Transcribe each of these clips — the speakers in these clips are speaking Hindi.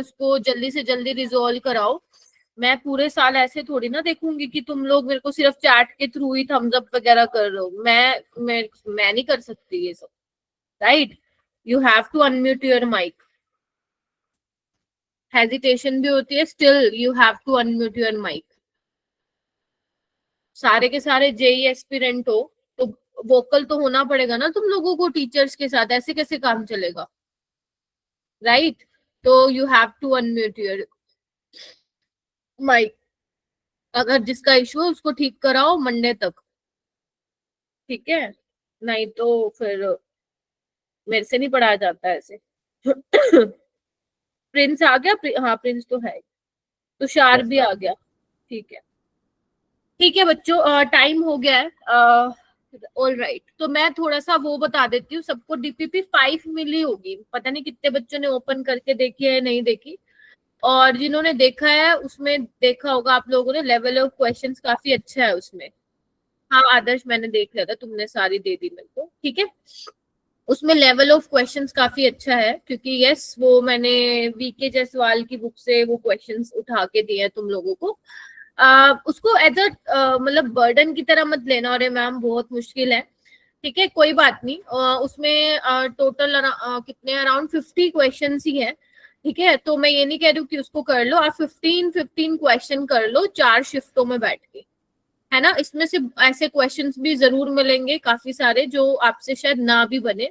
उसको जल्दी से जल्दी रिजॉल्व कराओ। मैं पूरे साल ऐसे थोड़ी ना देखूंगी कि तुम लोग मेरे को सिर्फ चैट के थ्रू ही थम्स अप वगैरह कर रहे हो। मैं नहीं कर सकती ये सब, right? You have to unmute your mic. Hesitation भी होती है, still you have to unmute your mic. सारे के सारे जेई एस्पिरेंट हो तो वोकल तो होना पड़ेगा ना तुम लोगों को टीचर्स के साथ, ऐसे कैसे काम चलेगा, राइट? तो you have to unmute your mic. अगर जिसका इशू है उसको ठीक कराओ मंडे तक, ठीक है? नहीं तो फिर मेरे से नहीं पढ़ाया जाता ऐसे। प्रिंस आ गया? हाँ प्रिंस तो है। तुषार भी आ गया, ठीक है। ठीक है बच्चों, टाइम हो गया है। ऑल राइट, तो मैं थोड़ा सा वो बता देती हूँ। सबको डीपीपी 5 मिली होगी, पता नहीं कितने बच्चों ने ओपन करके देखी है नहीं देखी। और जिन्होंने देखा है उसमें देखा होगा आप लोगों ने, लेवल ऑफ क्वेश्चंस काफी अच्छा है उसमें। हाँ आदर्श, मैंने देख लिया था, तुमने सारी दे दी मेरे को, ठीक है। उसमें लेवल ऑफ क्वेश्चंस काफी अच्छा है, क्योंकि यस वो मैंने वीके जायसवाल की बुक से वो क्वेश्चंस उठा के दिए हैं तुम लोगों को। उसको एज अ मतलब बर्डन की तरह मत लेना, अरे मैम बहुत मुश्किल है, ठीक है कोई बात नहीं। उसमें टोटल कितने अराउंड 50 क्वेश्चन ही है, ठीक है। तो मैं ये नहीं कह रही हूँ कि उसको कर लो, आप 15 क्वेश्चन कर लो 4 शिफ्टों में बैठ के, है ना। इसमें से ऐसे क्वेश्चंस भी जरूर मिलेंगे काफी सारे जो आपसे शायद ना भी बने,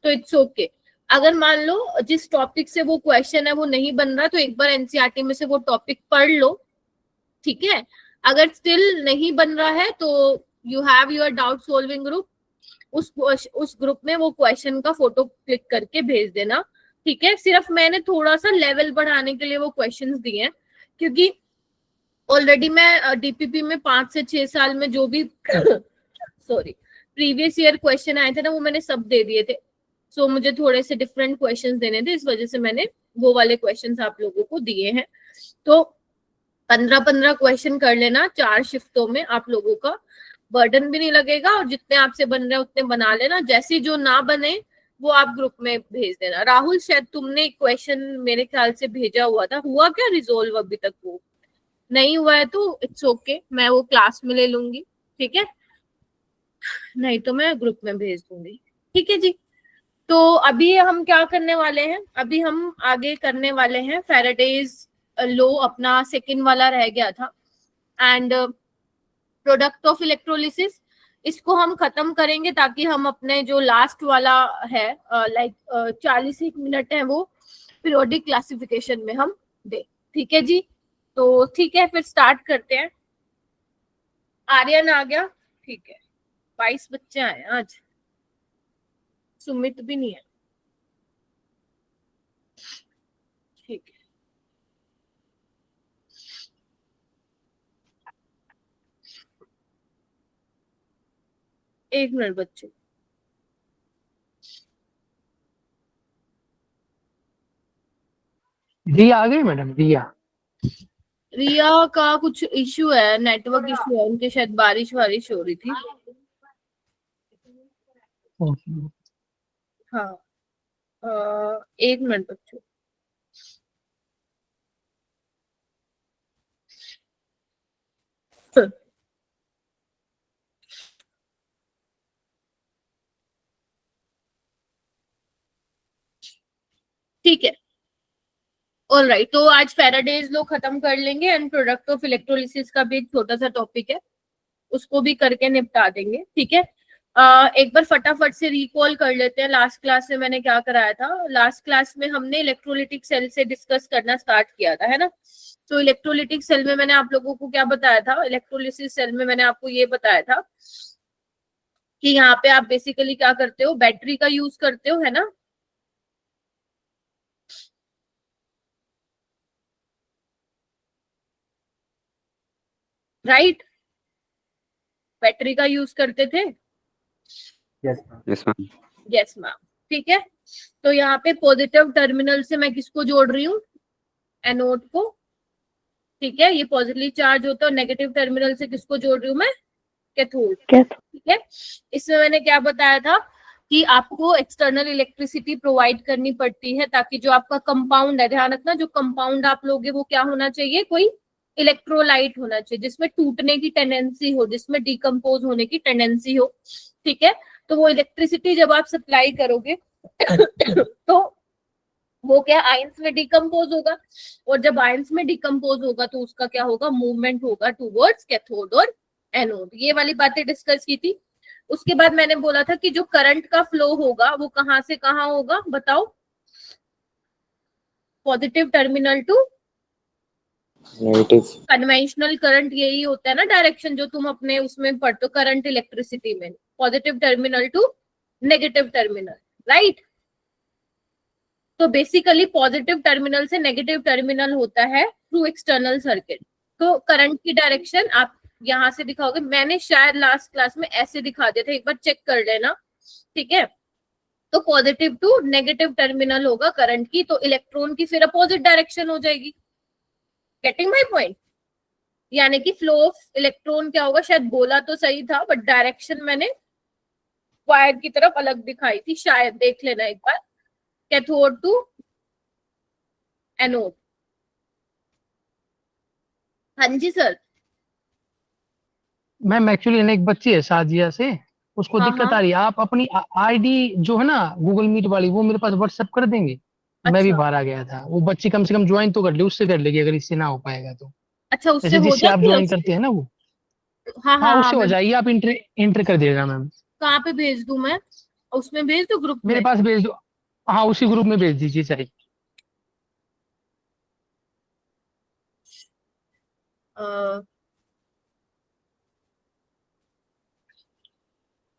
तो इट्स ओके। अगर मान लो जिस टॉपिक से वो क्वेश्चन है वो नहीं बन रहा, तो एक बार एनसीईआरटी में से वो टॉपिक पढ़ लो, ठीक है। अगर स्टिल नहीं बन रहा है तो you have your doubt solving group, उस ग्रुप में वो क्वेश्चन का फोटो क्लिक करके भेज देना, ठीक है। सिर्फ मैंने थोड़ा सा लेवल बढ़ाने के लिए वो क्वेश्चंस दिए हैं, क्योंकि ऑलरेडी मैं डीपीपी में 5 से 6 साल में जो भी सॉरी प्रीवियस ईयर क्वेश्चन आए थे ना, वो मैंने सब दे दिए थे। सो मुझे थोड़े से डिफरेंट क्वेश्चंस देने थे, इस वजह से मैंने वो वाले क्वेश्चंस आप लोगों को दिए हैं। तो 15 क्वेश्चन कर लेना 4 शिफ्टों में, आप लोगों का बर्डन भी नहीं लगेगा, और जितने आपसे बन रहे हैं उतने बना लेना। जैसे जो ना बने वो आप ग्रुप में भेज देना। राहुल शायद तुमने क्वेश्चन मेरे ख्याल से भेजा हुआ था, हुआ क्या रिजोल्व? अभी तक वो नहीं हुआ है तो इट्स ओके, मैं वो क्लास में ले लूंगी, ठीक है। नहीं तो मैं ग्रुप में भेज दूंगी, ठीक है जी। तो अभी हम क्या करने वाले हैं, अभी हम आगे करने वाले हैं फैराडेज लो, अपना सेकंड वाला रह गया था, एंड प्रोडक्ट ऑफ इलेक्ट्रोलिसिस, इसको हम खत्म करेंगे ताकि हम अपने जो लास्ट वाला है लाइक 40 मिनट है वो पीरियोडिक क्लासिफिकेशन में हम दे, ठीक है जी। तो ठीक है फिर स्टार्ट करते हैं। आर्यन आ गया, ठीक है। 22 बच्चे आए आज, सुमित भी नहीं है, ठीक है। एक मिनट बच्चे, रिया आ गई मैडम? रिया का कुछ इश्यू है, नेटवर्क इश्यू है उनके, शायद बारिश वारिश हो रही थी। हाँ एक मिनट बच्चों। ठीक है, ऑल राइट। तो आज फेराडेज लो खत्म कर लेंगे, एंड प्रोडक्ट ऑफ इलेक्ट्रोलिसिस का भी एक छोटा सा टॉपिक है, उसको भी करके निपटा देंगे, ठीक है। एक बार फटाफट से रिकॉल कर लेते हैं लास्ट क्लास में मैंने क्या कराया था। लास्ट क्लास में हमने इलेक्ट्रोलिटिक सेल से डिस्कस करना स्टार्ट किया था, है ना। तो इलेक्ट्रोलिटिक सेल में मैंने आप लोगों को क्या बताया था, इलेक्ट्रोलिसिस सेल में मैंने आपको ये बताया था कि यहाँ पे आप बेसिकली क्या करते हो, बैटरी का यूज करते हो, है ना। राइट, बैटरी का यूज करते थे। Yes ma'am. यस मैम, ठीक है। तो यहाँ पे पॉजिटिव टर्मिनल से मैं किसको जोड़ रही हूँ, एनोड को, ठीक है। ये पॉजिटिवली चार्ज होता है, और नेगेटिव टर्मिनल से किसको जोड़ रही हूँ मैं, कैथोड, ठीक है। इसमें मैंने क्या बताया था, कि आपको एक्सटर्नल इलेक्ट्रिसिटी प्रोवाइड करनी पड़ती है ताकि जो आपका कंपाउंड है, ध्यान रखना जो कंपाउंड आप लोगे वो क्या होना चाहिए, कोई इलेक्ट्रोलाइट होना चाहिए जिसमें टूटने की टेंडेंसी हो, जिसमें डिकम्पोज होने की टेंडेंसी हो, ठीक है। तो वो इलेक्ट्रिसिटी जब आप सप्लाई करोगे तो वो क्या आयंस में डिकम्पोज होगा, और जब आयंस में डिकम्पोज होगा तो उसका क्या होगा, मूवमेंट होगा टूवर्ड्स कैथोड और एनोड। ये वाली बातें डिस्कस की थी। उसके बाद मैंने बोला था कि जो करंट का फ्लो होगा वो कहां से कहां होगा, बताओ, positive terminal to negative. Conventional current, यही होता है ना डायरेक्शन जो तुम अपने उसमें पढ़ते हो करंट इलेक्ट्रिसिटी में, positive terminal to negative terminal, right. तो बेसिकली पॉजिटिव टर्मिनल से नेगेटिव टर्मिनल होता है थ्रू एक्सटर्नल सर्किट। तो करंट की डायरेक्शन आप यहां से दिखाओगे, मैंने शायद लास्ट क्लास में ऐसे दिखा दिया था, एक बार चेक कर लेना, ठीक है। तो पॉजिटिव टू नेगेटिव टर्मिनल होगा करंट की, तो इलेक्ट्रॉन की फिर अपोजिट डायरेक्शन हो जाएगी। Getting my point? यानी कि फ्लो ऑफ इलेक्ट्रॉन क्या होगा, शायद बोला तो सही था बट डायरेक्शन मैंने वायर की तरफ अलग दिखाई थी, शायद देख लेना एक बार। Cathode to anode. हाँ जी सर। मैम एक्चुअली एक बच्ची है साजिया से, उसको हाँ दिक्कत हाँ, आ रही है। आप अपनी आईडी जो है ना गूगल मीट वाली, वो मेरे पास व्हाट्सएप कर देंगे। मैं भी अच्छा बाहर आ गया था, वो बच्ची कम से कम ज्वाइन तो कर लेगी, उससे कर लेगी अगर इससे ना हो पाएगा तो। अच्छा, उससे जैसे हो जिससे आप जाती है ज्वाइन उससे? करते हैं ना वो। हाँ हाँ, हाँ हाँ, उससे हो मैं जाएगी। आप इंटर इंटर कर दिएगा मैम। कहाँ पे भेज दूं मैं, उसमें भेज दो ग्रुप मेरे में? पास भेज दो। हाँ, उसी ग्रुप में भेज दीजिए चाहे। अ,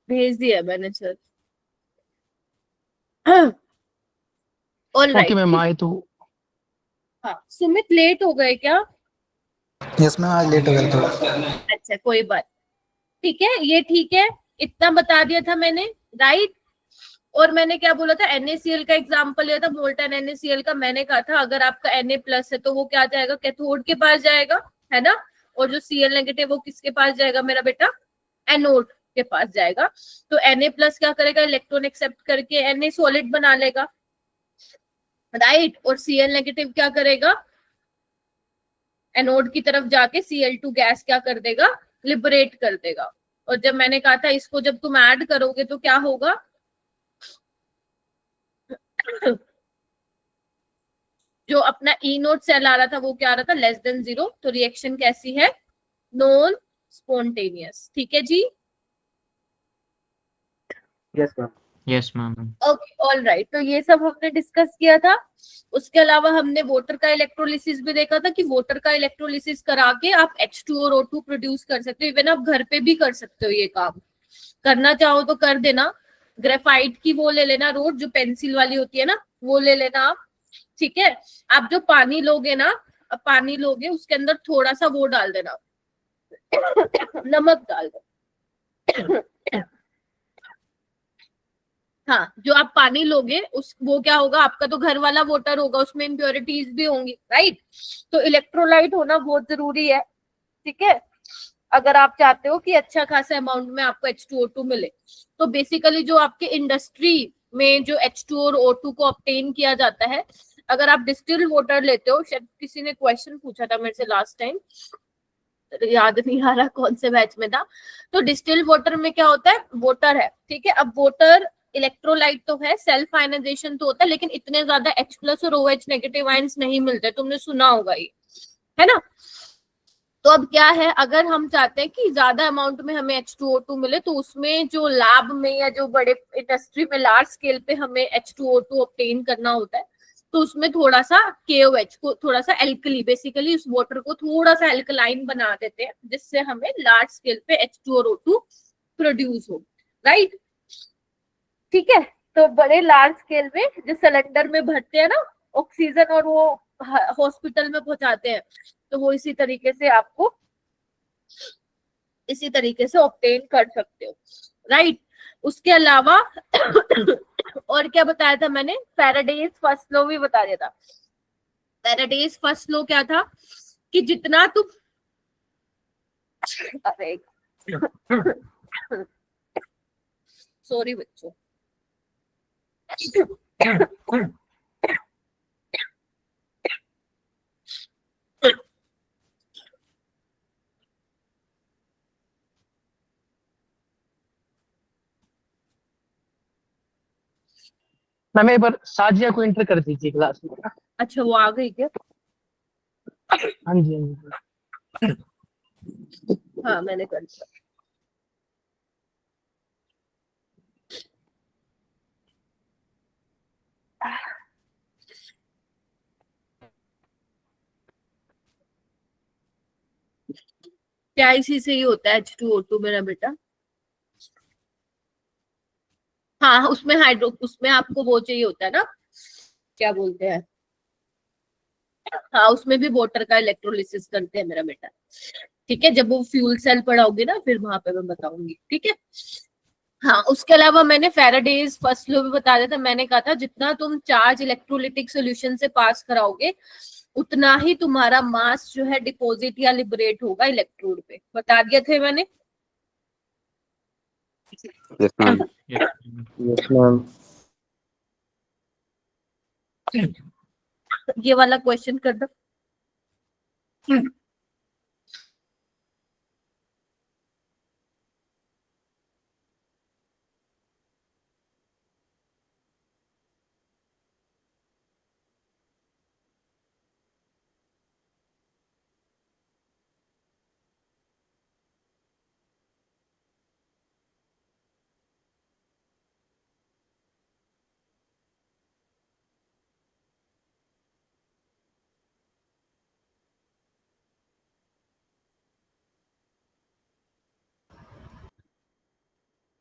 भेज दिया मैंने sir. All okay right, ma'am, ठीक। आए तो। हाँ सुमित, लेट हो गए क्या? यस मैम, आज लेट हो गया थोड़ा। अच्छा कोई बात, ठीक है, ये ठीक है, इतना बता दिया था मैंने, राइट। और मैंने क्या बोला था, NaCl का एग्जांपल लिया था, मोल्टन NaCl का। मैंने कहा था अगर आपका Na+ है तो वो क्या जाएगा, कैथोड के पास जाएगा, है ना। और जो Cl नेगेटिव वो किसके पास जाएगा मेरा बेटा, एनोड के पास जाएगा। तो Na+ क्या करेगा, इलेक्ट्रॉन एक्सेप्ट करके Na सॉलिड बना लेगा, राइट। और Cl नेगेटिव क्या करेगा, एनोड की तरफ जाके Cl2 गैस क्या कर देगा, लिबरेट कर देगा। और जब मैंने कहा था इसको जब तुम ऐड करोगे तो क्या होगा, जो अपना ई नोट सेल आ रहा था वो क्या आ रहा था, लेस देन 0। तो रिएक्शन कैसी है, नॉन स्पॉन्टेनियस, ठीक है जी। Yes ma'am. Yes ma'am. Okay all right, तो ये सब हमने डिस्कस किया था। उसके अलावा हमने वाटर का इलेक्ट्रोलिसिस भी देखा था कि वाटर का इलेक्ट्रोलिसिस करा के आप H2 और O2 प्रोड्यूस कर सकते हो। इवन आप घर पे भी कर सकते हो, ये काम करना चाहो तो कर देना। ग्रेफाइट की वो ले लेना रोड, जो पेंसिल वाली होती है ना, वो ले लेना आप, ठीक है। आप जो पानी लोगे ना, अब पानी लोगे उसके अंदर थोड़ा सा वो डाल देना, नमक डाल दो। हाँ, जो आप पानी लोगे उस वो क्या होगा, आपका तो घर वाला वाटर होगा, उसमें इम्प्योरिटीज भी होंगी, राइट। तो इलेक्ट्रोलाइट होना बहुत जरूरी है, ठीक है, अगर आप चाहते हो कि अच्छा खासा अमाउंट में आपको H2O2 मिले। तो बेसिकली जो आपके इंडस्ट्री में जो H2 और O2 को ऑब्टेन किया जाता है, अगर आप डिस्टिल्ड वाटर लेते हो, शायद किसी ने क्वेश्चन पूछा था मेरे से लास्ट टाइम, याद नहीं आ रहा कौन से बैच में था। तो डिस्टिल्ड वाटर में क्या होता है, वाटर है, ठीक है। अब वाटर इलेक्ट्रोलाइट तो है, सेल्फ आयनाइजेशन तो होता है, लेकिन इतने ज्यादा H+ और OH नेगेटिव आयंस नहीं मिलते, तुमने सुना होगा ये, है ना। तो अब क्या है, अगर हम चाहते हैं कि ज्यादा अमाउंट में हमें H2O2 मिले, तो उसमें जो लैब में या जो बड़े इंडस्ट्री में लार्ज स्केल पे हमें H2O2 ऑब्टेन करना होता है, तो उसमें थोड़ा सा KOH को, थोड़ा सा एल्कली, बेसिकली उस वाटर को थोड़ा सा एल्कलाइन बना देते हैं, जिससे हमें लार्ज स्केल पे H2 और O2 प्रोड्यूस हो, राइट, ठीक है। तो बड़े लार्ज स्केल में जो सिलेंडर में भरते हैं ना ऑक्सीजन, और वो हॉस्पिटल में पहुंचाते हैं, तो वो इसी तरीके से आपको इसी तरीके से ऑब्टेन कर सकते हो, राइट। उसके अलावा और क्या बताया था मैंने, फैराडेज फर्स्ट लॉ भी बता दिया था। फैराडेज फर्स्ट लॉ क्या था कि जितना तुम अरे सॉरी बच्चों, मैम एक बार साजिया को एंटर कर दीजिए क्लास में। अच्छा, वो आ गई क्या? हाँ जी, हाँ जी। हाँ, मैंने कर दिया। क्या इसी से ही होता है H2O2 मेरा बेटा? हाँ, उसमें हाइड्रो, उसमें आपको वो चाहिए होता है ना, क्या बोलते हैं, हाँ उसमें भी वाटर का इलेक्ट्रोलिसिस करते हैं मेरा बेटा। ठीक है, जब वो फ्यूल सेल पढ़ाओगे ना फिर वहां पे मैं बताऊंगी, ठीक है। हाँ, उसके अलावा मैंने फेराडेज फर्स्ट लॉ भी बता दिया था। मैंने कहा था जितना तुम चार्ज इलेक्ट्रोलिटिक सोल्यूशन से पास कराओगे उतना ही तुम्हारा मास जो है डिपॉजिट या लिबरेट होगा इलेक्ट्रोड पे, बता दिया थे मैंने। Yes, ma'am. Yes, ma'am. ये वाला क्वेश्चन कर दो।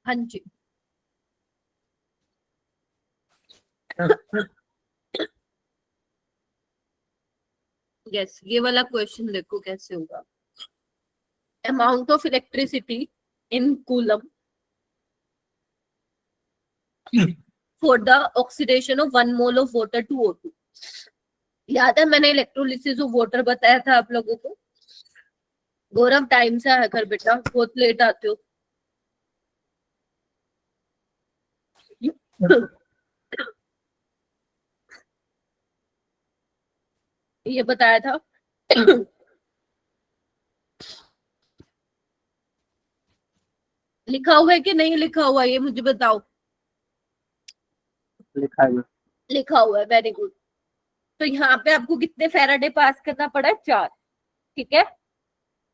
हाँ जी। यस, ये वाला क्वेश्चन देखो कैसे होगा। Amount of electricity in coulomb for the oxidation of 1 mole of water to O2। याद है मैंने इलेक्ट्रोलिसिस ऑफ वाटर बताया था आप लोगों को। गौरव टाइम से आया कर बेटा, बहुत लेट आते हो। ये बताया था। लिखा हुआ है कि नहीं लिखा हुआ है ये मुझे बताओ। लिखा है। लिखा हुआ है, वेरी गुड। तो यहाँ पे आपको कितने फेराडे पास करना पड़ा है? 4। ठीक है,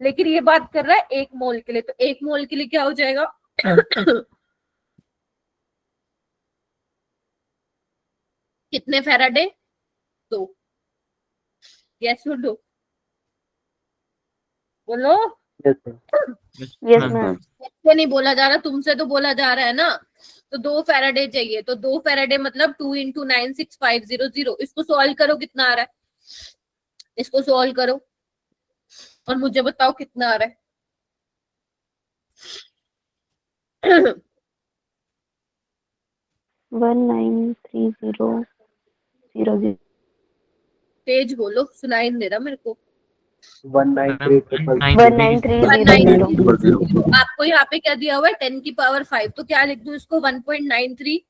लेकिन ये बात कर रहा है 1 मोल के लिए, तो 1 मोल के लिए क्या हो जाएगा? कितने फेराडे? 2। यस बोलो, बोलो। Yes, ma'am. Yes Yes, ma'am. ma'am. मुझसे नहीं बोला जा रहा, तुमसे तो बोला जा रहा है ना। तो 2 फेराडे चाहिए, तो 2 फेराडे मतलब 2 × 96500। इसको सॉल्व करो, कितना आ रहा है? इसको सॉल्व करो और मुझे बताओ कितना आ रहा है। 193000। तेज बोलो, सुनाई नहीं दे रहा मेरे को। 193000। आपको यहाँ पे क्या दिया हुआ है? 10⁵ तो क्या लिख दूं इसको? 1.93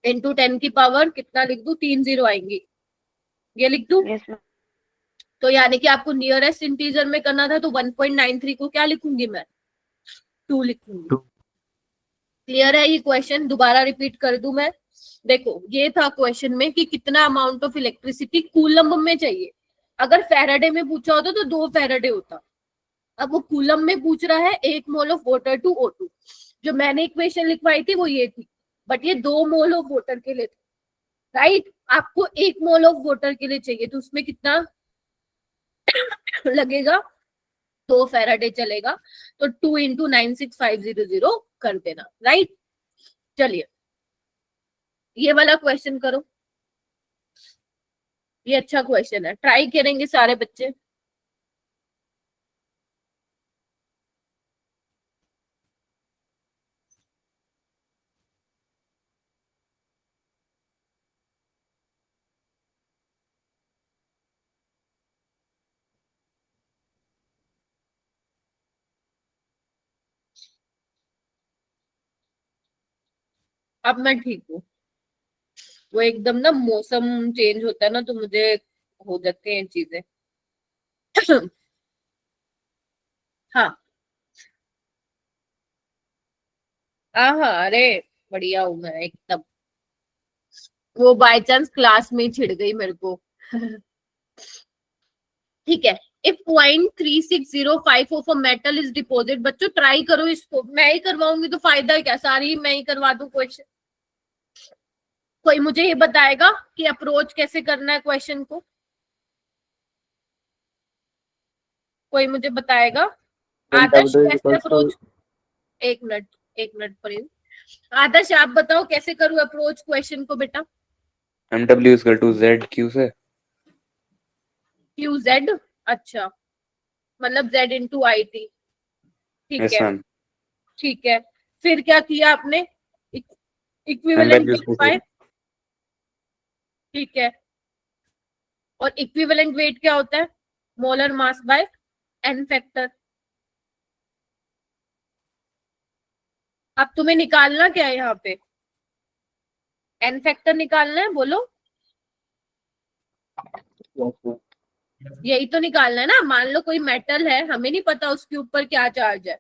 इंटू 10⁵ कितना लिख दूं? 3 जीरो आएंगी, ये लिख दूं। Yes ma'am. तो यानी कि आपको नियरेस्ट इंटीजर में करना था, तो 1.93 को क्या लिखूंगी मैं? 2 लिखूंगी। क्लियर है ये क्वेश्चन? दोबारा रिपीट कर दूं मैं? देखो, ये था क्वेश्चन में कि कितना अमाउंट ऑफ इलेक्ट्रिसिटी कूलम्ब में चाहिए। अगर फेराडे में पूछा होता तो 2 फेराडे होता। अब वो कूलम में पूछ रहा है 1 mole of water to O2। जो मैंने इक्वेशन लिखवाई थी वो ये थी, बट ये 2 मोल ऑफ वाटर के लिए था, राइट? आपको 1 मोल ऑफ वाटर के लिए चाहिए, तो उसमें कितना लगेगा? 2 फेराडे चलेगा। तो 2 × 96500 कर देना, राइट? चलिए, ये वाला क्वेश्चन करो। ये अच्छा क्वेश्चन है, ट्राई करेंगे सारे बच्चे। अब मैं ठीक हूँ। वो एकदम ना मौसम चेंज होता है ना, तो मुझे हो जाती हैं चीजें। हाँ हाँ, अरे बढ़िया हूँ मैं एकदम। वो बाय चांस क्लास में ही छिड़ गई मेरे को। ठीक है। If 0.3605 of a metal is deposit, बच्चों ट्राई करो इसको, मैं ही करवाऊंगी तो फायदा क्या, सारी मैं ही करवा दूं क्वेश्चन। कोई मुझे ये बताएगा कि अप्रोच कैसे करना है क्वेश्चन को? कोई मुझे बताएगा? आदर्श MW कैसे equals to अप्रोच? एक मिनट, एक मिनट पर। आदर्श आप बताओ कैसे करूँ अप्रोच क्वेश्चन को बेटा? MW is equal to ZQ से। क्यू जेड, अच्छा, मतलब जेड इंटू आई टी। ठीक यस है, मैम। ठीक है। फिर क्या किया आपने? N equivalent values weight put. By, ठीक है। और इक्विवेलेंट वेट क्या होता है? Molar mass by N factor. अब तुम्हें निकालना क्या है यहाँ पे? एन फैक्टर निकालना है, बोलो। yes ma'am. यही तो निकालना है ना। मान लो कोई मेटल है, हमें नहीं पता उसके ऊपर क्या चार्ज है,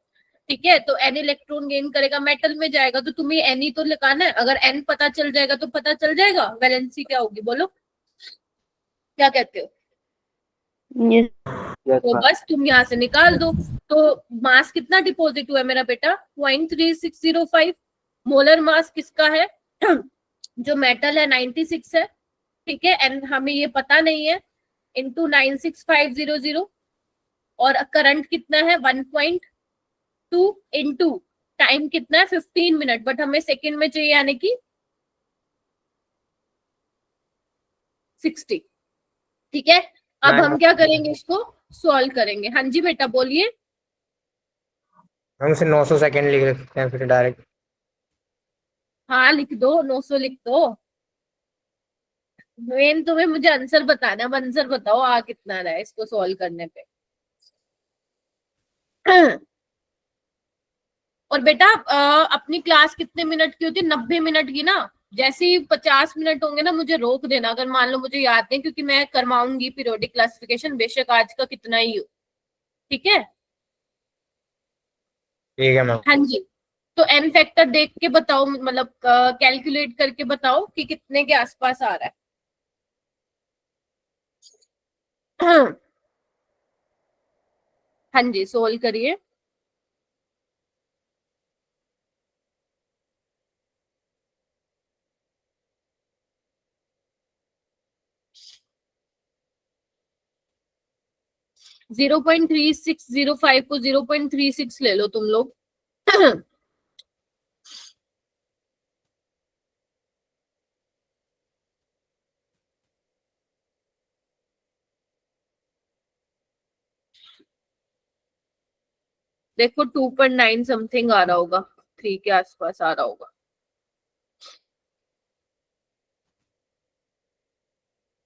ठीक है, तो एन इलेक्ट्रॉन गेन करेगा, मेटल में जाएगा, तो तुम्हें एन ही तो लगाना है। अगर एन पता चल जाएगा तो पता चल जाएगा वैलेंसी क्या होगी, बोलो क्या कहते हो? Yes. Yes तो ma'am. बस तुम यहाँ से निकाल दो। तो मास कितना डिपॉजिट हुआ है मेरा बेटा? 0.3605। मोलर मास किसका है? जो मेटल है 96 है, ठीक है, एंड हमें ये पता नहीं है, इंटू 96500। और करंट कितना है? 1.2 इंटू टाइम कितना है? 15 मिनट, बट हमें सेकेंड में चाहिए, यानी कि 60। ठीक है, अब हम क्या करेंगे, इसको सॉल्व करेंगे। हाँ जी बेटा बोलिए। हम उसे 900 सेकेंड लिख सकते हैं फिर डायरेक्ट। हाँ लिख दो, 900 लिख दो। मेन तुम्हें मुझे आंसर बताना है, आंसर बताओ आ कितना रहा है इसको सॉल्व करने पे। और बेटा अपनी क्लास कितने मिनट की होती है? 90 मिनट की ना। जैसे ही 50 मिनट होंगे ना, मुझे रोक देना, अगर मान लो मुझे याद नहीं, क्योंकि मैं करवाऊंगी पीरियोडिक क्लासिफिकेशन, बेशक आज का कितना ही हो। ठीक है। ठीक है मैम। हाँ जी। तो एन फैक्टर देख के बताओ, मतलब कैलकुलेट करके बताओ कि कितने के आसपास आ रहा है। हाँ जी, सोल्व करिए। जीरो 0.3605 को 0.36 ले लो तुम लोग। देखो 2.9 समथिंग आ रहा होगा, 3 के आसपास आ रहा होगा।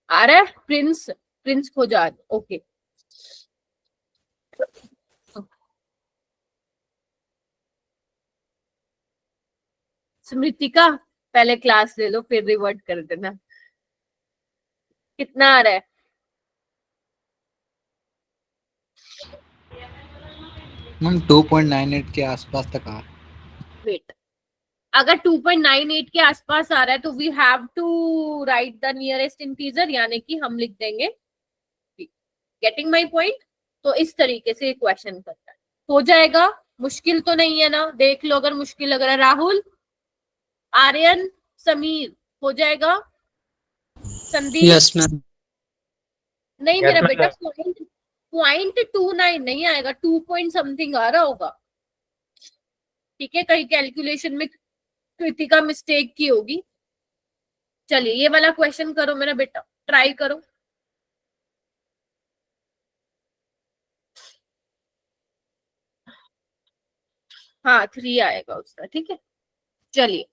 आ रहा है प्रिंस? प्रिंस खो जा, ओके। स्मृतिका पहले क्लास ले लो, फिर रिवर्ट कर देना। कितना आ रहा है? मैम 2.98 के आसपास तक आ। वेट, अगर 2.98 के आसपास आ रहा है तो we have to write the nearest integer, यानी कि हम लिख देंगे। Getting my point? तो इस तरीके से क्वेश्चन करता है, हो जाएगा। मुश्किल तो नहीं है ना? देख लो अगर मुश्किल लग रहा है। राहुल, आर्यन, समीर, हो जाएगा? संदीप? Yes ma'am. नहीं Yes, मेरा बेटा, ma'am. 0.29 नहीं आएगा, 2 पॉइंट समथिंग आ रहा होगा। ठीक है, कहीं कैलकुलेशन में कृतिका मिस्टेक की होगी। चलिए ये वाला क्वेश्चन करो मेरा बेटा, ट्राई करो। हाँ 3 आएगा उसका, ठीक है। चलिए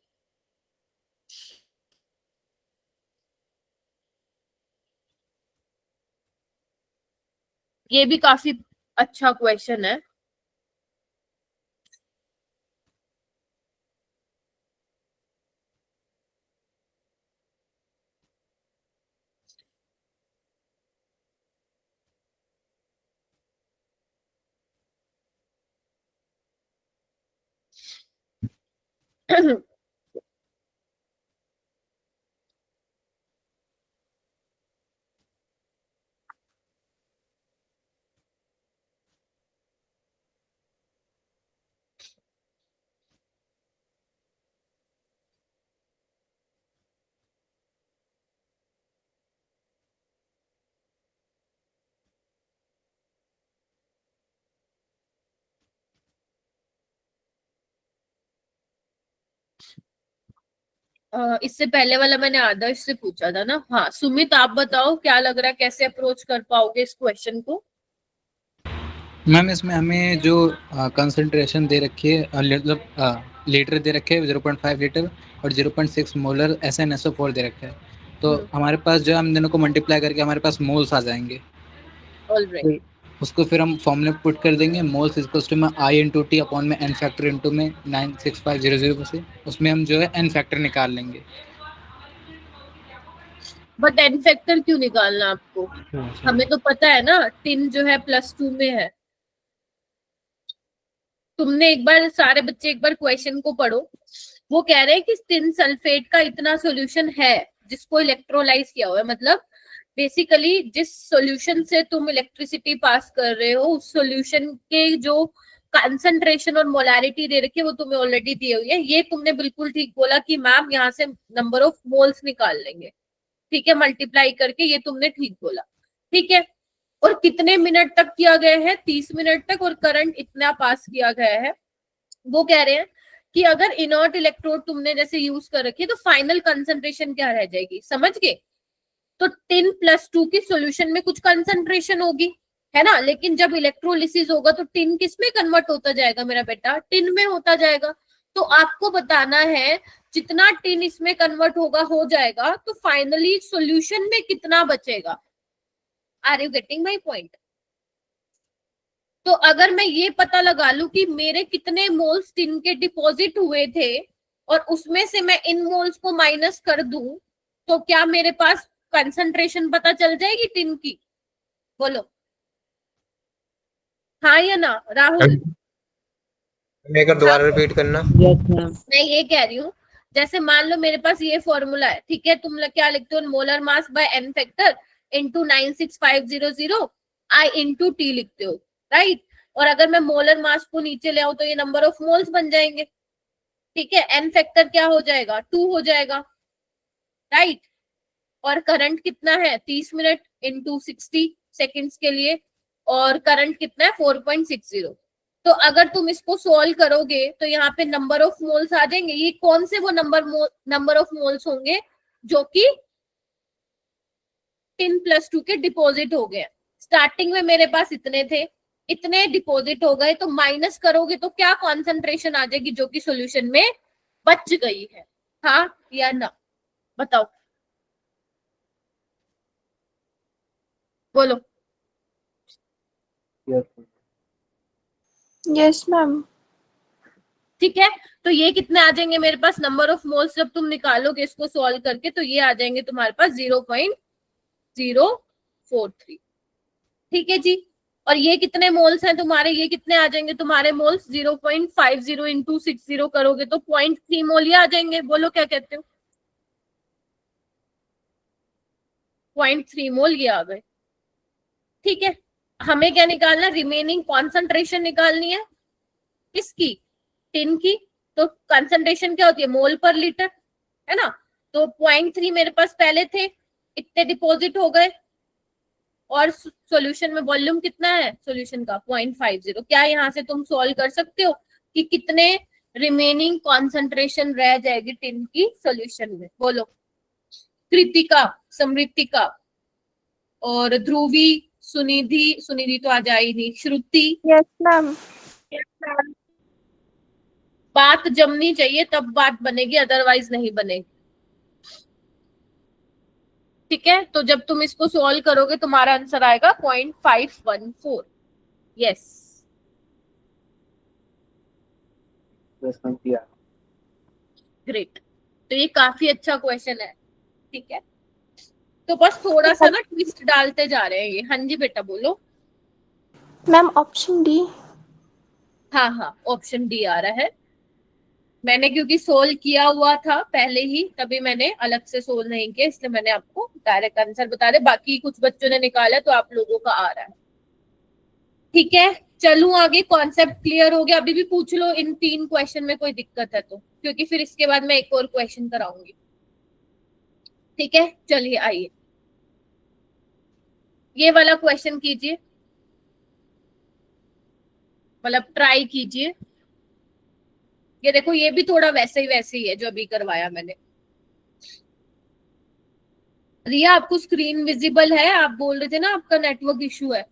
ये भी काफी अच्छा क्वेश्चन है। इससे पहले वाला मैंने आदर्श से पूछा था ना। हाँ सुमित, आप बताओ क्या लग रहा है, कैसे अप्रोच कर पाओगे इस क्वेश्चन को? मैम इसमें हमें जो कंसंट्रेशन दे रखी है, मतलब लीटर दे रखे हैं 0.5 लीटर और 0.6 मोलर SnSO4 दे रखा है, तो हमारे पास जो है हम दोनों को मल्टीप्लाई करके हमारे पास मोल्स आ जाएंगे। ऑलराइट, उसको फिर हम फॉर्मूले पुट कर देंगे, मोल्स इक्वल्स टू में I/T अपॉन में n फैक्टर इनटू में 96500 से, उसमें हम जो है n फैक्टर निकाल लेंगे। बट एन फैक्टर क्यों निकालना आपको? हमें तो पता है ना टिन जो है +2 में है। तुमने एक बार, सारे बच्चे एक बार क्वेश्चन को पढ़ो। वो कह रहे हैं कि टिन सल्फेट का इतना सॉल्यूशन है जिसको इलेक्ट्रोलाइज किया हुआ है, मतलब बेसिकली जिस सॉल्यूशन से तुम इलेक्ट्रिसिटी पास कर रहे हो उस सॉल्यूशन के जो कंसंट्रेशन और मोलारिटी दे रखी है वो तुम्हें ऑलरेडी दी हुई है। ये तुमने बिल्कुल ठीक बोला कि मैम यहाँ से नंबर ऑफ मोल्स निकाल लेंगे, ठीक है, मल्टीप्लाई करके, ये तुमने ठीक बोला, ठीक है। और कितने मिनट तक किया गया है? 30 मिनट तक, और करंट इतना पास किया गया है। वो कह रहे हैं कि अगर इनर्ट इलेक्ट्रोड तुमने जैसे यूज कर रखी है तो फाइनल कंसंट्रेशन क्या रह जाएगी, समझ गए? तो टिन +2 की सॉल्यूशन में कुछ कंसंट्रेशन होगी, है ना, लेकिन जब इलेक्ट्रोलिसिस होगा तो टिन किस में कन्वर्ट होता जाएगा मेरा बेटा? टिन में होता जाएगा। तो आपको बताना है जितना टिन इसमें कन्वर्ट होगा हो जाएगा, तो फाइनली सॉल्यूशन में कितना बचेगा। Are you getting my point? तो अगर मैं ये पता लगा लूं कि मेरे कितने मोल्स टिन के डिपॉजिट हुए थे और उसमें से मैं इन मोल्स को माइनस कर दूं, तो क्या मेरे पास कंसंट्रेशन पता चल जाएगी टिन की? बोलो हाँ या ना राहुल? मैं एक दोबारा रिपीट करना। मैं ये कह रही हूँ, जैसे मान लो मेरे पास ये फॉर्मूला है, ठीक है, तुम क्या लिखते हो? Molar mass by N factor into 96500 I into T लिखते हो, राइट? और अगर मैं मोलर मास को नीचे ले आऊं तो ये नंबर ऑफ मोल्स बन जाएंगे, ठीक है। एन फैक्टर क्या हो जाएगा? 2 हो जाएगा, राइट? और करंट कितना है? 30 मिनट इंटू 60 सेकेंड्स के लिए, और करंट कितना है? 4.60। तो अगर तुम इसको सॉल्व करोगे तो यहाँ पे नंबर ऑफ मोल्स आ जाएंगे। ये कौन से वो नंबर ऑफ मोल्स होंगे जो कि टिन +2 के डिपॉजिट हो गए? स्टार्टिंग में मेरे पास इतने थे, इतने डिपॉजिट हो गए, तो माइनस करोगे तो क्या कॉन्सेंट्रेशन आ जाएगी जो कि सॉल्यूशन में बच गई है? हाँ या ना, बताओ, बोलो। Yes, ma'am. ठीक है, तो ये कितने आ जाएंगे मेरे पास नंबर ऑफ मोल्स जब तुम निकालोगे इसको सॉल्व करके? तो ये आ जाएंगे तुम्हारे पास 0.043, ठीक है जी। और ये कितने मोल्स हैं तुम्हारे? ये कितने आ जाएंगे तुम्हारे मोल्स? 0.50 इंटू 60 करोगे तो 0.3 मोल ये आ जाएंगे। बोलो क्या कहते हो? 0.3 मोल ये आ गए, ठीक है। हमें क्या निकालना? रिमेनिंग कॉन्सेंट्रेशन निकालनी है, किसकी? टिन की। तो कंसंट्रेशन क्या होती है? मोल पर लीटर, है ना। तो 0.3 मेरे पास पहले थे, इतने डिपॉजिट हो गए, और सॉल्यूशन में वॉल्यूम कितना है सॉल्यूशन का? 0.50। क्या यहाँ से तुम सॉल्व कर सकते हो कि कितने रिमेनिंग कॉन्सेंट्रेशन रह जाएगी टिन की सॉल्यूशन में? बोलो। कृतिका, समृतिका और ध्रुवी, सुनिधि तो आ जाए नहीं, श्रुति। Yes, ma'am. बात जमनी चाहिए तब बात बनेगी, अदरवाइज नहीं बनेगी, ठीक है। तो जब तुम इसको सॉल्व करोगे तुम्हारा आंसर आएगा 0.514। Yes, great. तो ये काफी अच्छा क्वेश्चन है, ठीक है। तो बस थोड़ा सा ना ट्विस्ट डालते जा रहे हैं ये। हाँ जी बेटा बोलो। Ma'am, option D. हाँ हाँ, ऑप्शन डी आ रहा है। मैंने क्योंकि सोल्व किया हुआ था पहले ही, तभी मैंने अलग से सोल्व नहीं किया, इसलिए मैंने आपको डायरेक्ट आंसर बता दे। बाकी कुछ बच्चों ने निकाला तो आप लोगों का आ रहा है। ठीक है, चलूं आगे। कॉन्सेप्ट क्लियर हो गया? अभी भी पूछ लो इन 3 क्वेश्चन में कोई दिक्कत है तो, क्योंकि फिर इसके बाद मैं एक और क्वेश्चन कराऊंगी। ठीक है, चलिए आइए, ये वाला क्वेश्चन कीजिए, मतलब ट्राई कीजिए। ये देखो, ये भी थोड़ा वैसे ही है जो अभी करवाया मैंने। रिया, आपको स्क्रीन विजिबल है? आप बोल रहे थे ना आपका नेटवर्क इशू है।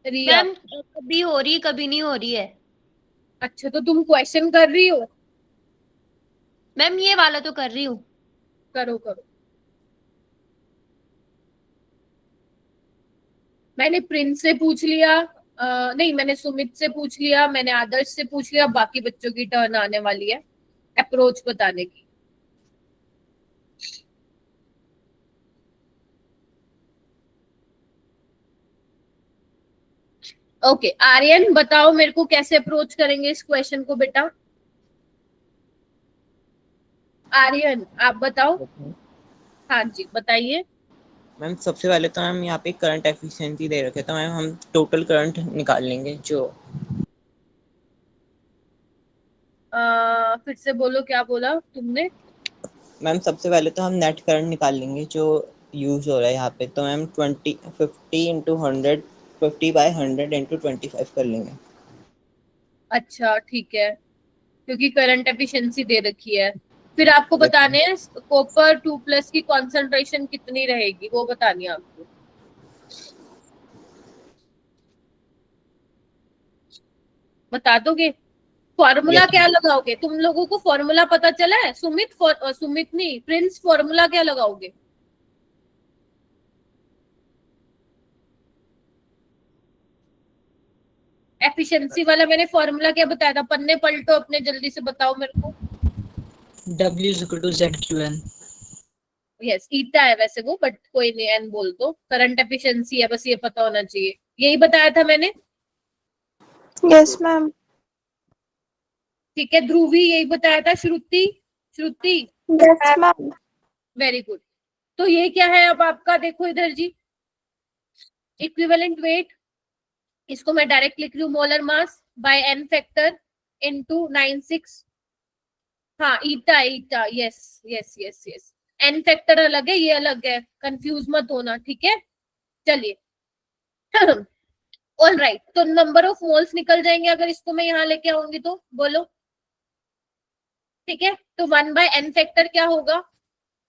रिया, मैम कभी हो रही है कभी नहीं हो रही है। अच्छा तो तुम क्वेश्चन कर रही हो? मैम ये वाला तो कर रही हूँ। करो करो। मैंने प्रिंस से पूछ लिया, नहीं मैंने सुमित से पूछ लिया, मैंने आदर्श से पूछ लिया, बाकी बच्चों की टर्न आने वाली है अप्रोच बताने की। ओके, आर्यन बताओ मेरे को कैसे अप्रोच करेंगे इस क्वेश्चन को बेटा। आर्यन आप बताओ। हाँ जी बताइए। मैम सबसे पहले तो मैम यहाँ पे करंट एफिशिएंसी दे रखे, तो मैम हम टोटल करंट निकाल लेंगे जो फिर से बोलो, क्या बोला तुमने? मैम सबसे पहले तो हम नेट करंट निकाल लेंगे जो यूज हो रहा है यहाँ पे। तो मैम 50 इंटू 100, 50/100 इंटू 25 कर लेंगे। अच्छा ठीक है, क्योंकि करंट एफिशिएंसी दे रखी है। फिर आपको बताने हैं कॉपर 2+ की कॉन्सेंट्रेशन कितनी रहेगी, वो बतानी है आपको। बता दोगे? फॉर्मूला क्या लगाओगे? तुम लोगों को फॉर्मूला पता चला है? सुमित सुमित नहीं, प्रिंस, फॉर्मूला क्या लगाओगे? एफिशिएंसी वाला मैंने फॉर्मूला क्या बताया था? पन्ने पलटो अपने, जल्दी से बताओ मेरे को। W is equal to ZQN। Yes, eta है वैसे वो, बट कोई नहीं, एन बोल दो। करंट एफिशिएंसी है, बस ये पता होना चाहिए। यही बताया था मैंने। Yes ma'am. ठीक है, ध्रुवी यही बताया था। श्रुति, श्रुति यस मैम। Very good. तो ये क्या है अब आपका? देखो इधर जी, इक्विवेलेंट वेट, इसको मैं डायरेक्ट लिख रही हूँ, molar mass by N factor into 96। हाँ eta, eta, yes yes yes yes. N factor अलग है, ये अलग है, कंफ्यूज मत होना, ठीक है। चलिए ऑल राइट, तो नंबर ऑफ मोल्स निकल जाएंगे अगर इसको मैं यहाँ लेके आऊंगी तो, बोलो। ठीक है, तो 1/n फैक्टर क्या होगा?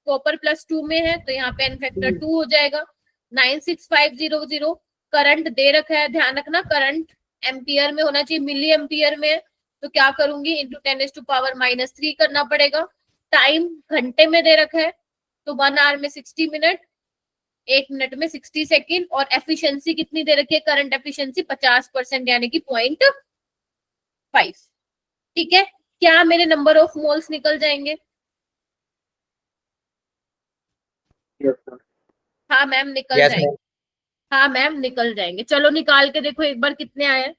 कॉपर +2 में है तो यहाँ पे n फैक्टर 2 हो जाएगा। 96500 करंट दे रखा है, ध्यान रखना करंट एम्पियर में होना चाहिए, मिली एम्पियर में है। तो क्या करूंगी, इंटू 10⁻³ करना पड़ेगा। टाइम घंटे में दे रखा है, तो 1 आवर में 60 मिनट, 1 मिनट में 60 सेकेंड। और एफिशिएंसी कितनी दे रखी है? करंट एफिशिएंसी 50%, यानी कि 0.5। ठीक है, क्या मेरे नंबर ऑफ मोल्स निकल जाएंगे? हाँ मैम निकल यस जाएंगे। हाँ मैम निकल जाएंगे। चलो निकाल के देखो एक बार कितने आए हैं।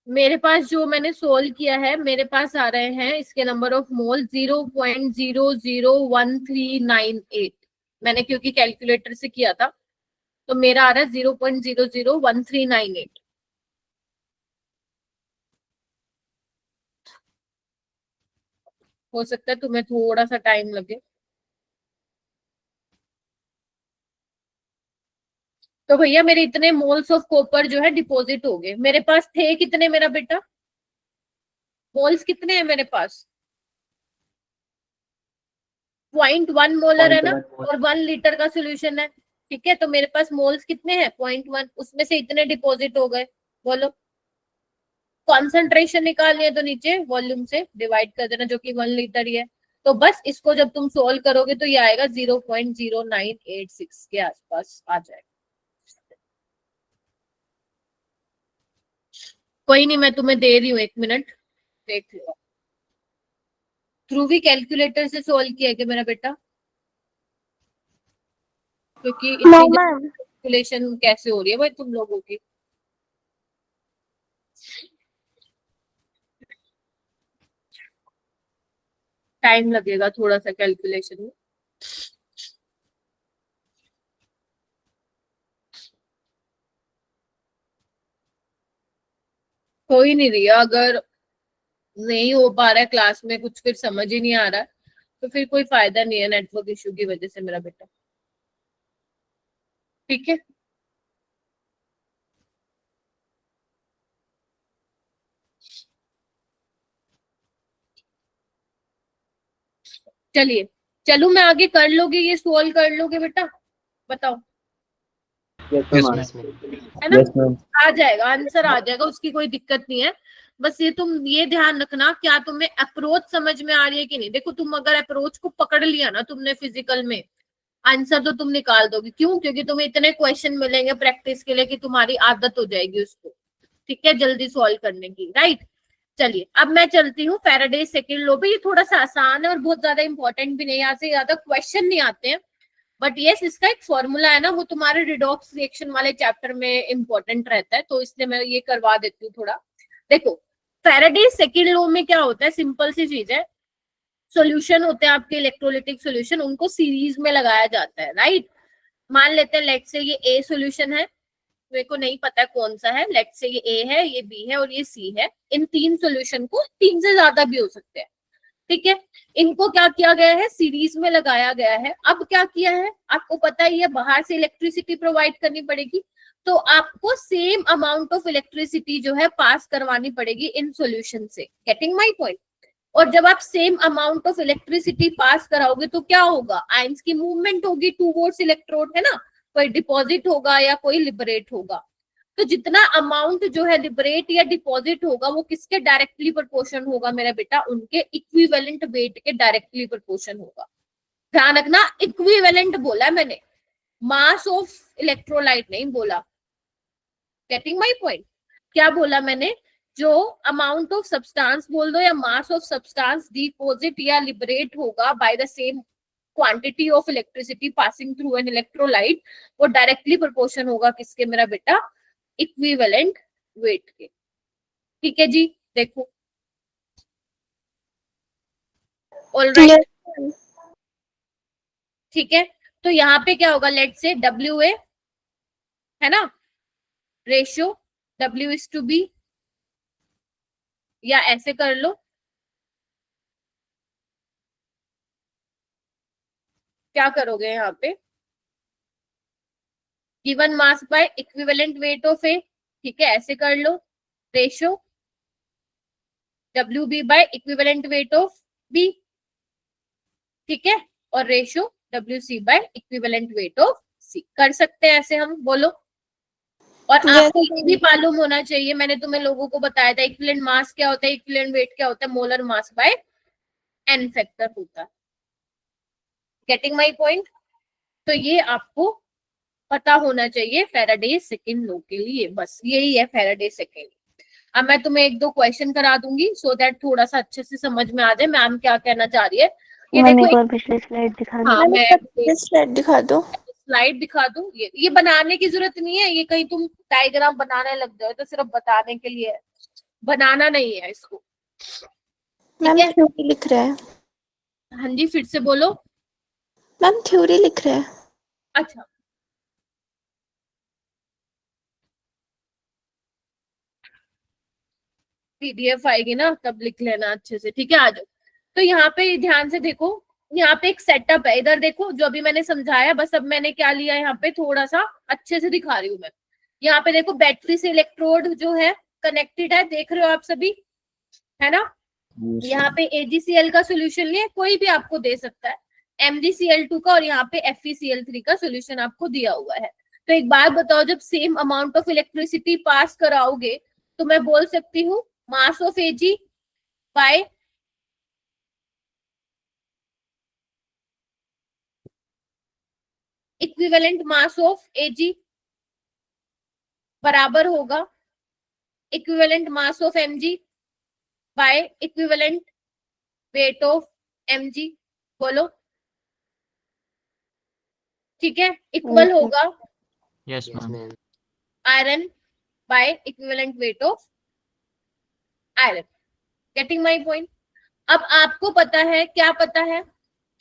मेरे पास जो मैंने सोल्व किया है, मेरे पास आ रहे हैं इसके नंबर ऑफ मोल 0.001398। मैंने क्योंकि कैलकुलेटर से किया था, तो मेरा आ रहा है 0.001398। हो सकता है तुम्हें थोड़ा सा टाइम लगे। तो भैया मेरे इतने मोल्स ऑफ कॉपर जो है डिपॉजिट हो गए। मेरे पास थे कितने मेरा बेटा? मोल्स कितने हैं मेरे पास? 0.1 मोलर है ना, और 1 लीटर का सोल्यूशन है। ठीक है, तो मेरे पास मोल्स कितने हैं? 0.1, उसमें से इतने डिपॉजिट हो गए। बोलो, कॉन्सेंट्रेशन निकालनी है तो नीचे वॉल्यूम से डिवाइड कर देना, जो कि 1 लीटर ही है। तो बस इसको जब तुम सोल्व करोगे तो ये आएगा 0.0986 के आसपास आ जाएगा। कोई नहीं, मैं तुम्हें दे रही हूँ, 1 मिनट देख लो। ध्रुवी कैलकुलेटर से सोल्व किया क्या मेरा बेटा? क्योंकि नो इतनी मैम। कैलकुलेशन कैसे हो रही है भाई तुम लोगों की? टाइम लगेगा थोड़ा सा कैलकुलेशन में। हो ही नहीं रही है, अगर नहीं हो पा रहा है क्लास में कुछ, फिर समझ ही नहीं आ रहा है, तो फिर कोई फायदा नहीं है नेटवर्क इशू की वजह से मेरा बेटा। ठीक है, चलिए। चलो मैं आगे, कर लोगे ये, सोल्व कर लोगे बेटा? बताओ, Yes, यस ma'am. मैम। है ना? Yes, ma'am. आ जाएगा आंसर, आ जाएगा, उसकी कोई दिक्कत नहीं है। बस ये तुम ये ध्यान रखना, क्या तुम्हें अप्रोच समझ में आ रही है कि नहीं। देखो, तुम अगर अप्रोच को पकड़ लिया ना तुमने फिजिकल में, आंसर तो तुम निकाल दोगे। क्यों? क्योंकि तुम्हें इतने क्वेश्चन मिलेंगे प्रैक्टिस के लिए कि तुम्हारी आदत हो जाएगी उसको, ठीक है, जल्दी सॉल्व करने की, राइट। चलिए, अब मैं चलती हूँ फैराडे सेकंड लॉ पे। ये थोड़ा सा आसान है और बहुत ज्यादा इंपॉर्टेंट भी नहीं, यहाँ से ज्यादा क्वेश्चन नहीं आते हैं, बट यस, इसका एक फॉर्मूला है ना, वो तुम्हारे रिडॉक्स रिएक्शन वाले चैप्टर में इंपॉर्टेंट रहता है, तो इसलिए मैं ये करवा देती हूँ थोड़ा। देखो, फैराडे सेकंड लॉ में क्या होता है, सिंपल सी चीज है। सॉल्यूशन होते हैं आपके इलेक्ट्रोलिटिक सॉल्यूशन, उनको सीरीज में लगाया जाता है, राइट। मान लेते हैं लेट से ये ए सॉल्यूशन है, मेरे को नहीं पता कौन सा है, लेट से ये ए है, ये बी है और ये सी है। इन 3 सॉल्यूशन को, 3 से ज्यादा भी हो सकते हैं, ठीक है। इनको क्या किया गया है, सीरीज में लगाया गया है। अब क्या किया है, आपको पता ही है, बाहर से इलेक्ट्रिसिटी प्रोवाइड करनी पड़ेगी, तो आपको सेम अमाउंट ऑफ इलेक्ट्रिसिटी जो है पास करवानी पड़ेगी इन सॉल्यूशन से। Getting my point? और जब आप same amount of electricity pass कराओगे तो क्या होगा, आयंस की मूवमेंट होगी टूवर्ड्स इलेक्ट्रोड, है ना। कोई डिपॉजिट होगा या कोई लिबरेट होगा। तो जितना अमाउंट जो है लिबरेट या डिपॉजिट होगा, वो किसके डायरेक्टली प्रोपोर्शन होगा मेरा बेटा? उनके इक्विवेलेंट वेट के डायरेक्टली प्रोपोर्शन होगा। ध्यान रखना, इक्विवेलेंट बोला है मैंने, मास ऑफ इलेक्ट्रोलाइट नहीं बोला। Getting my point? क्या बोला मैंने? जो अमाउंट ऑफ सब्सटेंस बोल दो या मास ऑफ सब्सटेंस डिपॉजिट या लिबरेट होगा by the same quantity of electricity passing through an electrolyte, वो डायरेक्टली प्रोपोर्शन होगा किसके मेरा बेटा? इक्विवेलेंट वेट के। ठीक है जी, देखो, ऑलराइट, Yes, ठीक है। तो यहाँ पे क्या होगा, लेट से डब्ल्यू ए, है ना, ratio W is to B, या ऐसे कर लो, क्या करोगे यहाँ पे, given mass by equivalent weight of A, ठीक है, ऐसे कर लो, ratio W B by equivalent weight of B, ठीक है, और ratio W C by equivalent weight of C. कर सकते हैं ऐसे हम, बोलो। और Yes, आपको ये भी मालूम होना चाहिए, मैंने तुम्हें लोगों को बताया था, इक्विवेलेंट मास क्या होता है, इक्विवेलेंट वेट क्या होता है, molar mass by N factor होता है। Getting my point? तो ये आपको पता होना चाहिए फैराडे सेकंड लॉ के लिए, बस यही है फैराडे सेकंड। अब मैं तुम्हें 1-2 क्वेश्चन करा दूंगी सो दैट थोड़ा सा अच्छे से समझ में आ जाए मैम क्या कहना चाह रही है। ये मैम देखो, एक और पिछली स्लाइड दिखा दो। हाँ, मैम मैं इसका स्लाइड दिखा दो। स्लाइड दिखा दूं। ये बनाने की जरूरत नहीं है, ये कहीं तुम डायग्राम बनाने लग जाओ तो सिर्फ बताने के लिए है, बनाना नहीं है इसको, ठीक मैम है। थ्योरी लिख रहा है। हाँ जी, फिर से बोलो। मैम थ्योरी लिख रहा है। अच्छा, पीडीएफ आएगी ना तब लिख लेना अच्छे से, ठीक है। आ जाओ। तो यहाँ पे ध्यान से देखो, यहाँ पे एक सेटअप है, इधर देखो जो अभी मैंने समझाया, बस अब मैंने क्या लिया यहाँ पे, थोड़ा सा अच्छे से दिखा रही हूँ मैं। यहाँ पे देखो, बैटरी से इलेक्ट्रोड जो है कनेक्टेड है, देख रहे हो आप सभी, है ना। यहाँ पे AgCl का सोल्यूशन लिया, कोई भी आपको दे सकता है, MgCl2 का, और यहाँ पे FeCl3 का सोल्यूशन आपको दिया हुआ है। तो एक बात बताओ, जब same amount of electricity pass कराओगे तो मैं बोल सकती हूँ mass of Ag by equivalent mass of Ag बराबर होगा equivalent mass of mg bye equivalent weight of mg, बोलो। ठीक है, इक्वल होगा yes ma'am. Iron bye equivalent weight of iron. Getting my point? अब आपको पता है, क्या पता है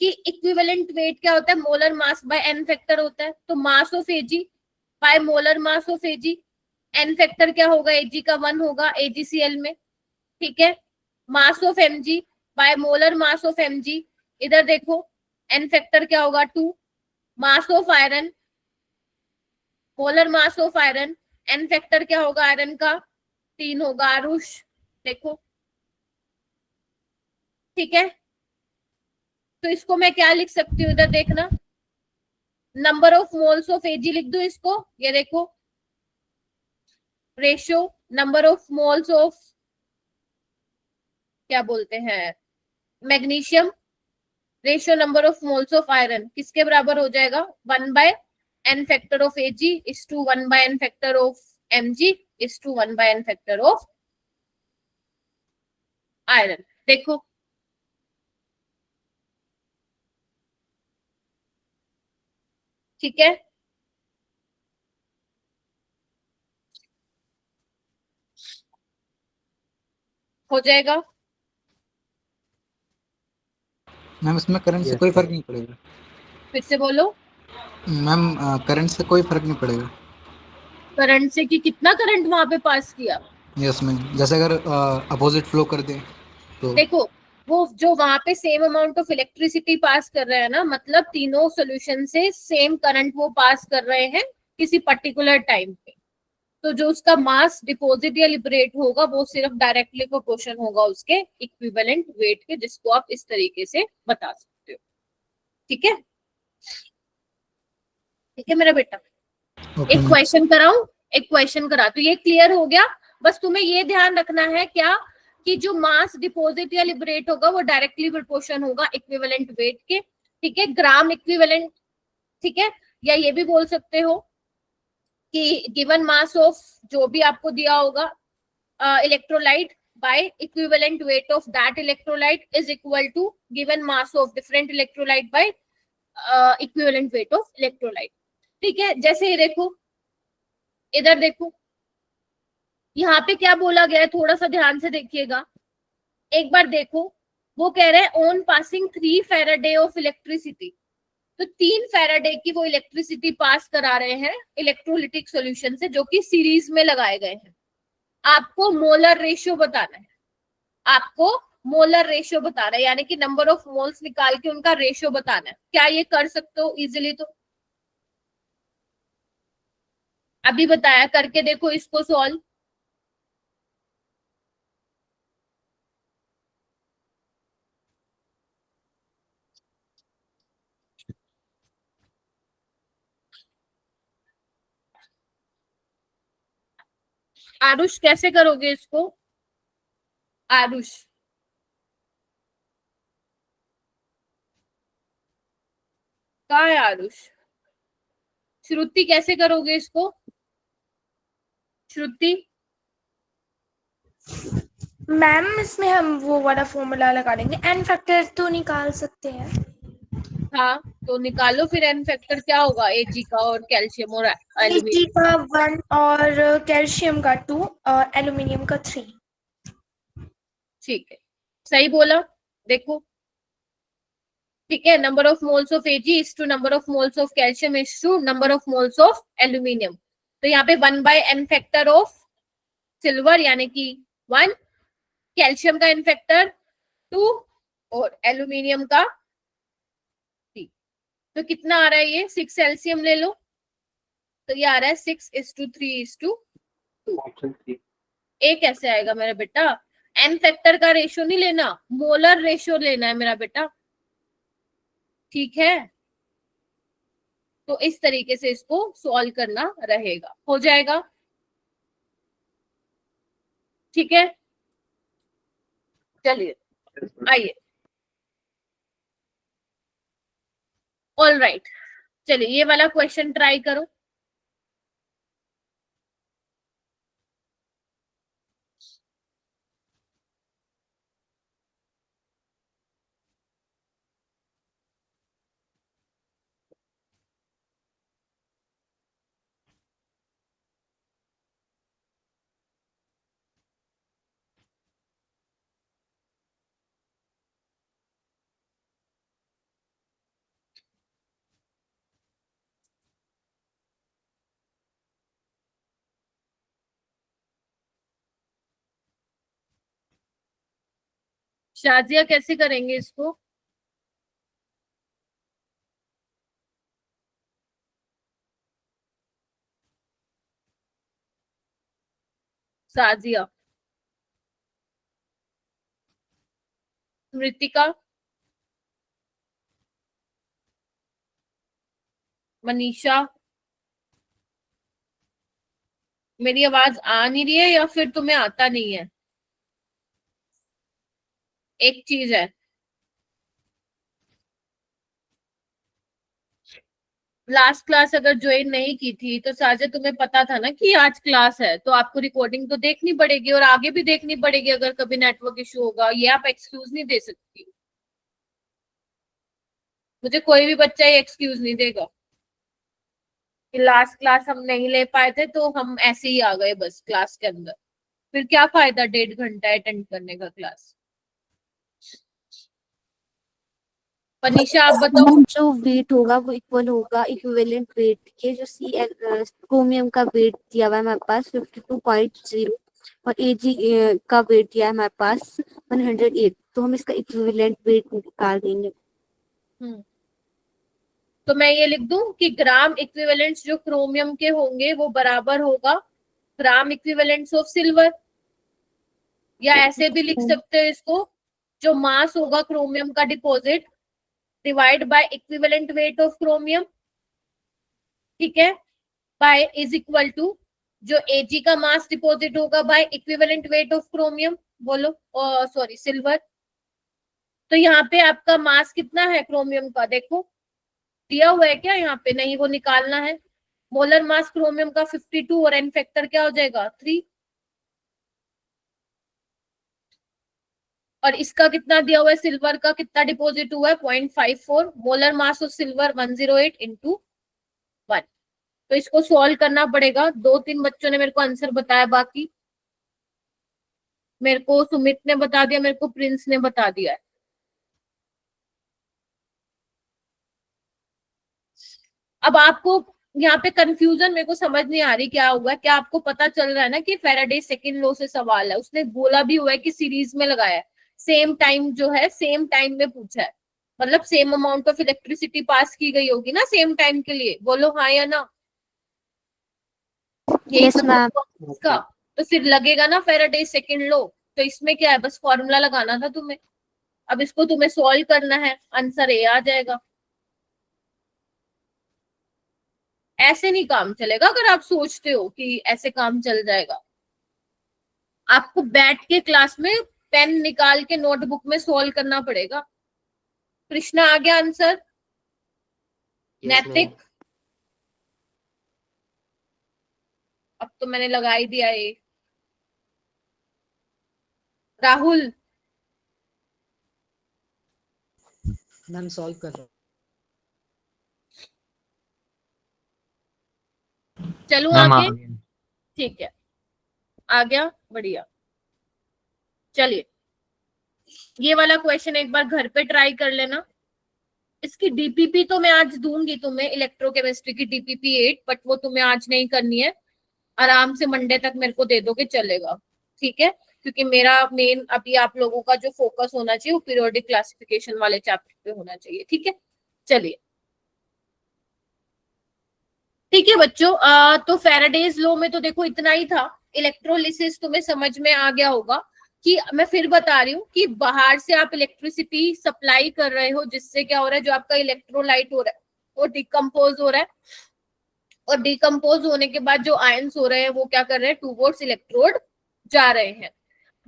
कि इक्विवेलेंट वेट क्या होता है, molar mass by N factor होता है। तो mass of AG by molar mass of AG, n factor क्या होगा, एजी का 1 होगा एजीसीएल में। ठीक है, mass of MG by molar mass of MG, इधर देखो एन फैक्टर क्या होगा 2। Mass of iron, molar mass of iron, n factor क्या होगा आयरन का 3 होगा। आरुष देखो, ठीक है। तो इसको मैं क्या लिख सकती हूँ, इधर देखना, number of moles of AG लिख दो इसको। ये देखो ratio number of moles of, क्या बोलते हैं, magnesium, ratio number of moles of iron किसके बराबर हो जाएगा, 1 by N factor of AG is to 1 by N factor of MG is to 1 by N factor of iron. देखो ठीक है, हो जाएगा। मैम इसमें करंट से Yes, कोई ma'am. फर्क नहीं पड़ेगा? फिर से बोलो। मैम करंट से कोई फर्क नहीं पड़ेगा? करंट से कि कितना करंट वहां पे पास किया। यस मैम, जैसे अगर अपोजिट फ्लो कर दे तो? देखो वो जो वहां पे same amount of electricity pass कर रहे हैं ना, मतलब तीनों सोल्यूशन से सेम करंट वो पास कर रहे हैं किसी पर्टिकुलर टाइम पे। तो जो उसका मास डिपॉजिट या लिबरेट होगा वो सिर्फ डायरेक्टली प्रोपोर्शन होगा उसके इक्विवेलेंट वेट के, जिसको आप इस तरीके से बता सकते हो। ठीक है, ठीक है मेरा बेटा। ओके एक मैम। क्वेश्चन कराऊं, एक क्वेश्चन करा, तो ये क्लियर हो गया। बस तुम्हें ये ध्यान रखना है क्या, कि जो मास डिपॉजिट या लिबरेट होगा वो डायरेक्टली प्रोपोर्शन होगा इक्विवेलेंट वेट के। ठीक है, ग्राम इक्विवेलेंट। ठीक है, या ये भी बोल सकते हो कि गिवन मास ऑफ जो भी आपको दिया होगा electrolyte by equivalent weight of that electrolyte is equal to given mass of different electrolyte by equivalent weight of electrolyte. ठीक है, जैसे ये देखो, इधर देखो, यहाँ पे क्या बोला गया है, थोड़ा सा ध्यान से देखिएगा एक बार। देखो वो कह रहे हैं on passing 3 Faraday of electricity, तो 3 फैराडे की वो इलेक्ट्रिसिटी पास करा रहे हैं इलेक्ट्रोलिटिक सॉल्यूशन से, जो कि सीरीज में लगाए गए हैं। आपको मोलर रेशियो बताना है, आपको मोलर रेशियो बताना है, यानी कि नंबर ऑफ मोल्स निकाल के उनका रेशियो बताना है। क्या ये कर सकते हो इजिली? तो अभी बताया, करके देखो इसको सॉल्व। आरुष कैसे करोगे इसको? आरुष कहाँ है आरुष? श्रुति कैसे करोगे इसको? श्रुति मैम इसमें हम वो वाला फॉर्मूला लगा देंगे, एन फैक्टर तो निकाल सकते हैं। हाँ, तो निकालो फिर एन फैक्टर क्या होगा एजी का और कैल्शियम और एजी एल्यूमिनियम। का 1 और कैल्शियम का 2 और एल्यूमिनियम का 3। ठीक है, सही बोला। देखो ठीक है, number of moles of AG is to number of moles of calcium is to number of moles of aluminium. तो यहाँ पे 1 by N factor of silver यानी कि 1, कैल्शियम का एन फैक्टर 2 और एल्यूमिनियम का 3। तो कितना आ रहा है ये? 6 एलसीएम ले लो, तो ये आ रहा है 6:3:2। Option 3. ए कैसे आएगा मेरा बेटा? एन फैक्टर का रेशियो नहीं लेना, मोलर रेशियो लेना है मेरा बेटा। ठीक है, तो इस तरीके से इसको सॉल्व करना रहेगा, हो जाएगा। ठीक है, चलिए आइए। ऑल राइट, चलिए ये वाला क्वेश्चन ट्राई करो। शाजिया कैसे करेंगे इसको? शाजिया, मृतिका, मनीषा, मेरी आवाज आ नहीं रही है या फिर तुम्हें आता नहीं है? एक चीज है, लास्ट क्लास अगर ज्वाइन नहीं की थी तो साजिद तुम्हें पता था ना कि आज क्लास है, तो आपको रिकॉर्डिंग तो देखनी पड़ेगी और आगे भी देखनी पड़ेगी। अगर कभी नेटवर्क इशू होगा, ये आप एक्सक्यूज नहीं दे सकती। मुझे कोई भी बच्चा ये एक्सक्यूज नहीं देगा कि लास्ट क्लास हम नहीं ले पाए थे तो हम ऐसे ही आ गए बस क्लास के अंदर। फिर क्या फायदा 1.5 घंटा अटेंड करने का क्लास। पनीशा आप बताओ। जो वेट होगा वो इक्वल होगा इक्विवेलेंट वेट के, जो सी क्रोमियम का वेट दिया हुआ है हमारे पास 52.0 और एजी का वेट दिया है हमारे पास 108, तो हम इसका इक्विवेलेंट वेट निकाल देंगे। तो मैं ये लिख दूं कि ग्राम इक्विवेलेंट्स जो क्रोमियम के होंगे वो बराबर होगा ग्राम इक्विवेलेंट्स ऑफ सिल्वर, या ऐसे भी लिख सकते हैं इसको, जो मास होगा क्रोमियम का deposit divide by equivalent weight of chromium, ठीक है, बाय इज इक्वल टू जो एजी का मास डिपॉजिट होगा bye equivalent weight of chromium, बोलो सॉरी सिल्वर। तो यहाँ पे आपका मास कितना है क्रोमियम का, देखो दिया हुआ है क्या यहाँ पे? नहीं, वो निकालना है। मोलर मास क्रोमियम का 52 और एन फैक्टर क्या हो जाएगा 3, और इसका कितना दिया हुआ है, सिल्वर का कितना डिपॉजिट हुआ है 0.54, molar mass of silver 108 into 1। तो इसको सॉल्व करना पड़ेगा। 2-3 बच्चों ने मेरे को आंसर बताया, बाकी मेरे को सुमित ने बता दिया, मेरे को प्रिंस ने बता दिया है। अब आपको यहाँ पे कंफ्यूजन मेरे को समझ नहीं आ रही क्या हुआ है। क्या आपको पता चल रहा है ना कि फैराडे सेकंड लॉ से सवाल है, उसने बोला भी हुआ है कि सीरीज में लगाया है, सेम टाइम जो है सेम टाइम में पूछा है, मतलब same amount of electricity pass की गई होगी ना सेम टाइम के लिए, बोलो हाँ या ना? Yes ma'am. इसका तो फिर लगेगा ना फैराडे सेकंड लॉ। तो इसमें क्या है, बस फॉर्मूला लगाना था तुम्हें। अब इसको तुम्हें सॉल्व करना है, आंसर ए आ जाएगा। ऐसे नहीं काम चलेगा। अगर आप सोचते हो कि ऐसे काम चल जाएगा, आपको बैठ के क्लास में पेन निकाल के नोटबुक में सॉल्व करना पड़ेगा। कृष्णा आ गया आंसर? नैतिक, अब तो मैंने लगा ही दिया ये। राहुल, मैम सॉल्व कर रहा हूँ। चलो आगे, ठीक है, आ गया, बढ़िया। चलिए ये वाला क्वेश्चन एक बार घर पे ट्राई कर लेना। इसकी डीपीपी तो मैं आज दूंगी तुम्हें, इलेक्ट्रोकेमिस्ट्री की डीपीपी 8, बट वो तुम्हें आज नहीं करनी है, आराम से मंडे तक मेरे को दे दोगे चलेगा, ठीक है? क्योंकि मेरा मेन अभी आप लोगों का जो फोकस होना चाहिए वो पीरियोडिक क्लासिफिकेशन वाले चैप्टर पे होना चाहिए, ठीक है? चलिए ठीक है बच्चों, तो फैराडेज लॉ में तो देखो इतना ही था। इलेक्ट्रोलिसिस तुम्हें समझ में आ गया होगा कि मैं फिर बता रही हूँ कि बाहर से आप इलेक्ट्रिसिटी सप्लाई कर रहे हो, जिससे क्या हो रहा है, जो आपका इलेक्ट्रोलाइट हो रहा है वो डिकम्पोज हो रहा है, और डिकम्पोज होने के बाद जो आयंस हो रहे हैं वो क्या कर रहे हैं, टूवर्ड्स इलेक्ट्रोड जा रहे हैं।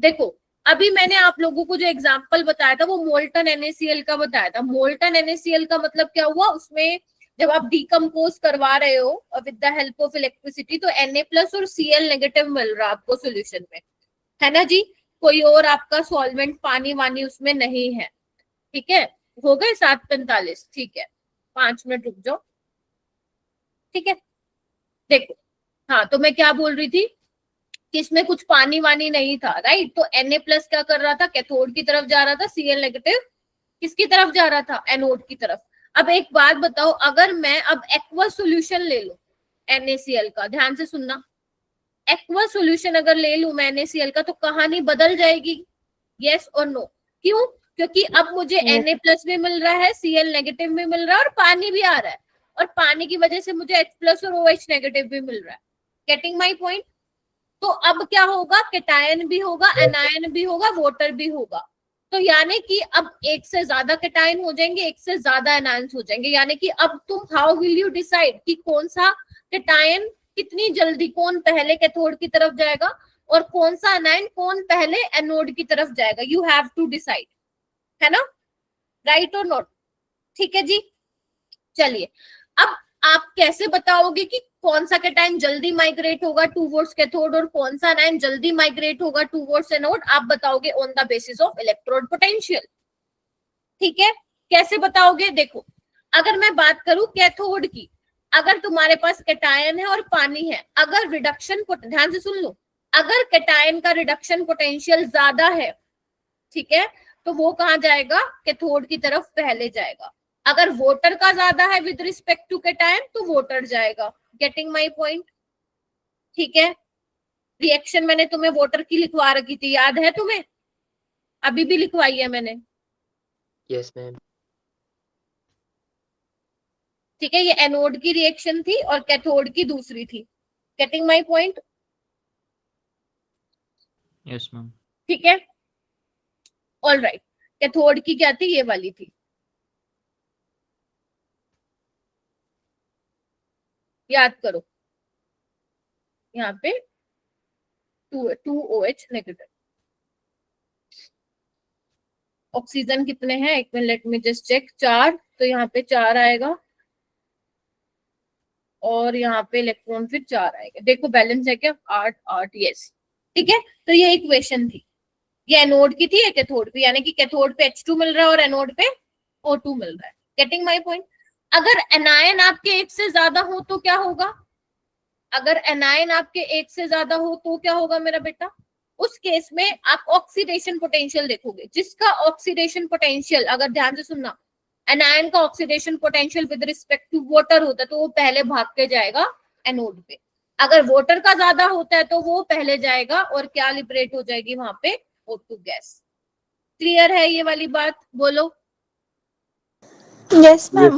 देखो अभी मैंने आप लोगों को जो एग्जाम्पल बताया था वो मोल्टन NaCl का बताया था। मोल्टन NaCl का मतलब क्या हुआ, उसमें जब आप डिकम्पोज करवा रहे हो with the help of electricity तो Na+ और Cl नेगेटिव मिल रहा है आपको सोल्यूशन में, है ना जी? कोई और आपका सॉल्वेंट पानी वानी उसमें नहीं है, ठीक है? हो गए 7:45, ठीक है, 5 मिनट रुक जाओ, ठीक है? देखो हाँ, तो मैं क्या बोल रही थी कि इसमें कुछ पानी वानी नहीं था, राइट? तो Na+ क्या कर रहा था, कैथोड की तरफ जा रहा था, Cl नेगेटिव किसकी तरफ जा रहा था, एनोड की तरफ। अब एक बात बताओ, अगर मैं अब एक्वा सोल्यूशन ले लूं NaCl का, ध्यान से सुनना, एक्वा सोल्यूशन अगर ले लूं मैं NaCl का, तो कहानी बदल जाएगी, यस और नो? क्यों? क्योंकि अब मुझे Na+ भी मिल रहा है, Cl नेगेटिव भी मिल रहा है और पानी भी आ रहा है, और पानी की वजह से मुझे H+ और OH नेगेटिव भी मिल रहा है। Getting my point? तो अब क्या होगा, कैटायन भी होगा, एनायन भी होगा, वाटर भी होगा। तो यानी कि अब एक से ज्यादा कैटायन हो जाएंगे, एक से ज्यादा एनायंस हो जाएंगे। यानी कि अब तुम हाउ विल यू डिसाइड कि कौन सा कैटायन कितनी जल्दी, कौन पहले कैथोड की तरफ जाएगा और कौन सा एनायन कौन पहले एनोड की तरफ जाएगा। यू हैव टू डिसाइड, है ना, राइट और नॉट? ठीक है जी। चलिए, अब आप कैसे बताओगे कि कौन सा कैटायन जल्दी माइग्रेट होगा टूवर्ड्स कैथोड और कौन सा एनायन जल्दी माइग्रेट होगा टूवर्ड्स एनोड? आप बताओगे on the basis of electrode potential. ठीक है, कैसे बताओगे? देखो, अगर मैं बात करूं कैथोड की, अगर तुम्हारे पास कैटायन है और पानी है, अगर रिडक्शन, ध्यान से सुन लो, अगर कैटायन का रिडक्शन पोटेंशियल ज्यादा है, ठीक है, तो वो कहां जाएगा? कैथोड की तरफ पहले जाएगा। अगर वाटर का ज्यादा है विद रिस्पेक्ट टू कैटायन तो वाटर जाएगा। Getting my point? ठीक है, रिएक्शन मैंने तुम्हें वाटर की लिखवा रखी थी, याद है तुम्हें? अभी भी लिखवाई है मैंने। Yes ma'am. ठीक है, ये एनोड की रिएक्शन थी और कैथोड की दूसरी थी। Getting my point? Yes ma'am. ठीक है, ऑल राइट। कैथोड की क्या थी? ये वाली थी, याद करो, यहाँ पे 2OH नेगेटिव। ऑक्सीजन कितने हैं? एक minute, let me just check. 4, तो यहाँ पे 4 आएगा और यहाँ पे इलेक्ट्रॉन फिर 4 आएगा। देखो बैलेंस है क्या? 8 8, यस। ठीक है, तो ये इक्वेशन थी, ये एनोड की थी, ये कैथोड पे, यानी कि कैथोड पे H2 मिल रहा है और एनोड पे O2 मिल रहा है। Getting my point? अगर एनायन आपके एक से ज्यादा हो तो क्या होगा? अगर एनायन आपके एक से ज्यादा हो तो क्या होगा मेरा बेटा? उस केस में आप ऑक्सीडेशन पोटेंशियल देखोगे, जिसका ऑक्सीडेशन पोटेंशियल, अगर ध्यान से सुनना, एनायन का oxidation potential with respect to water होता है तो वो पहले भाग के जाएगा एनोड पे। अगर वाटर का ज्यादा होता है तो वो पहले जाएगा और क्या लिबरेट हो जाएगी वहां पे? O2 gas. क्लियर है ये वाली बात? बोलो। Yes ma'am.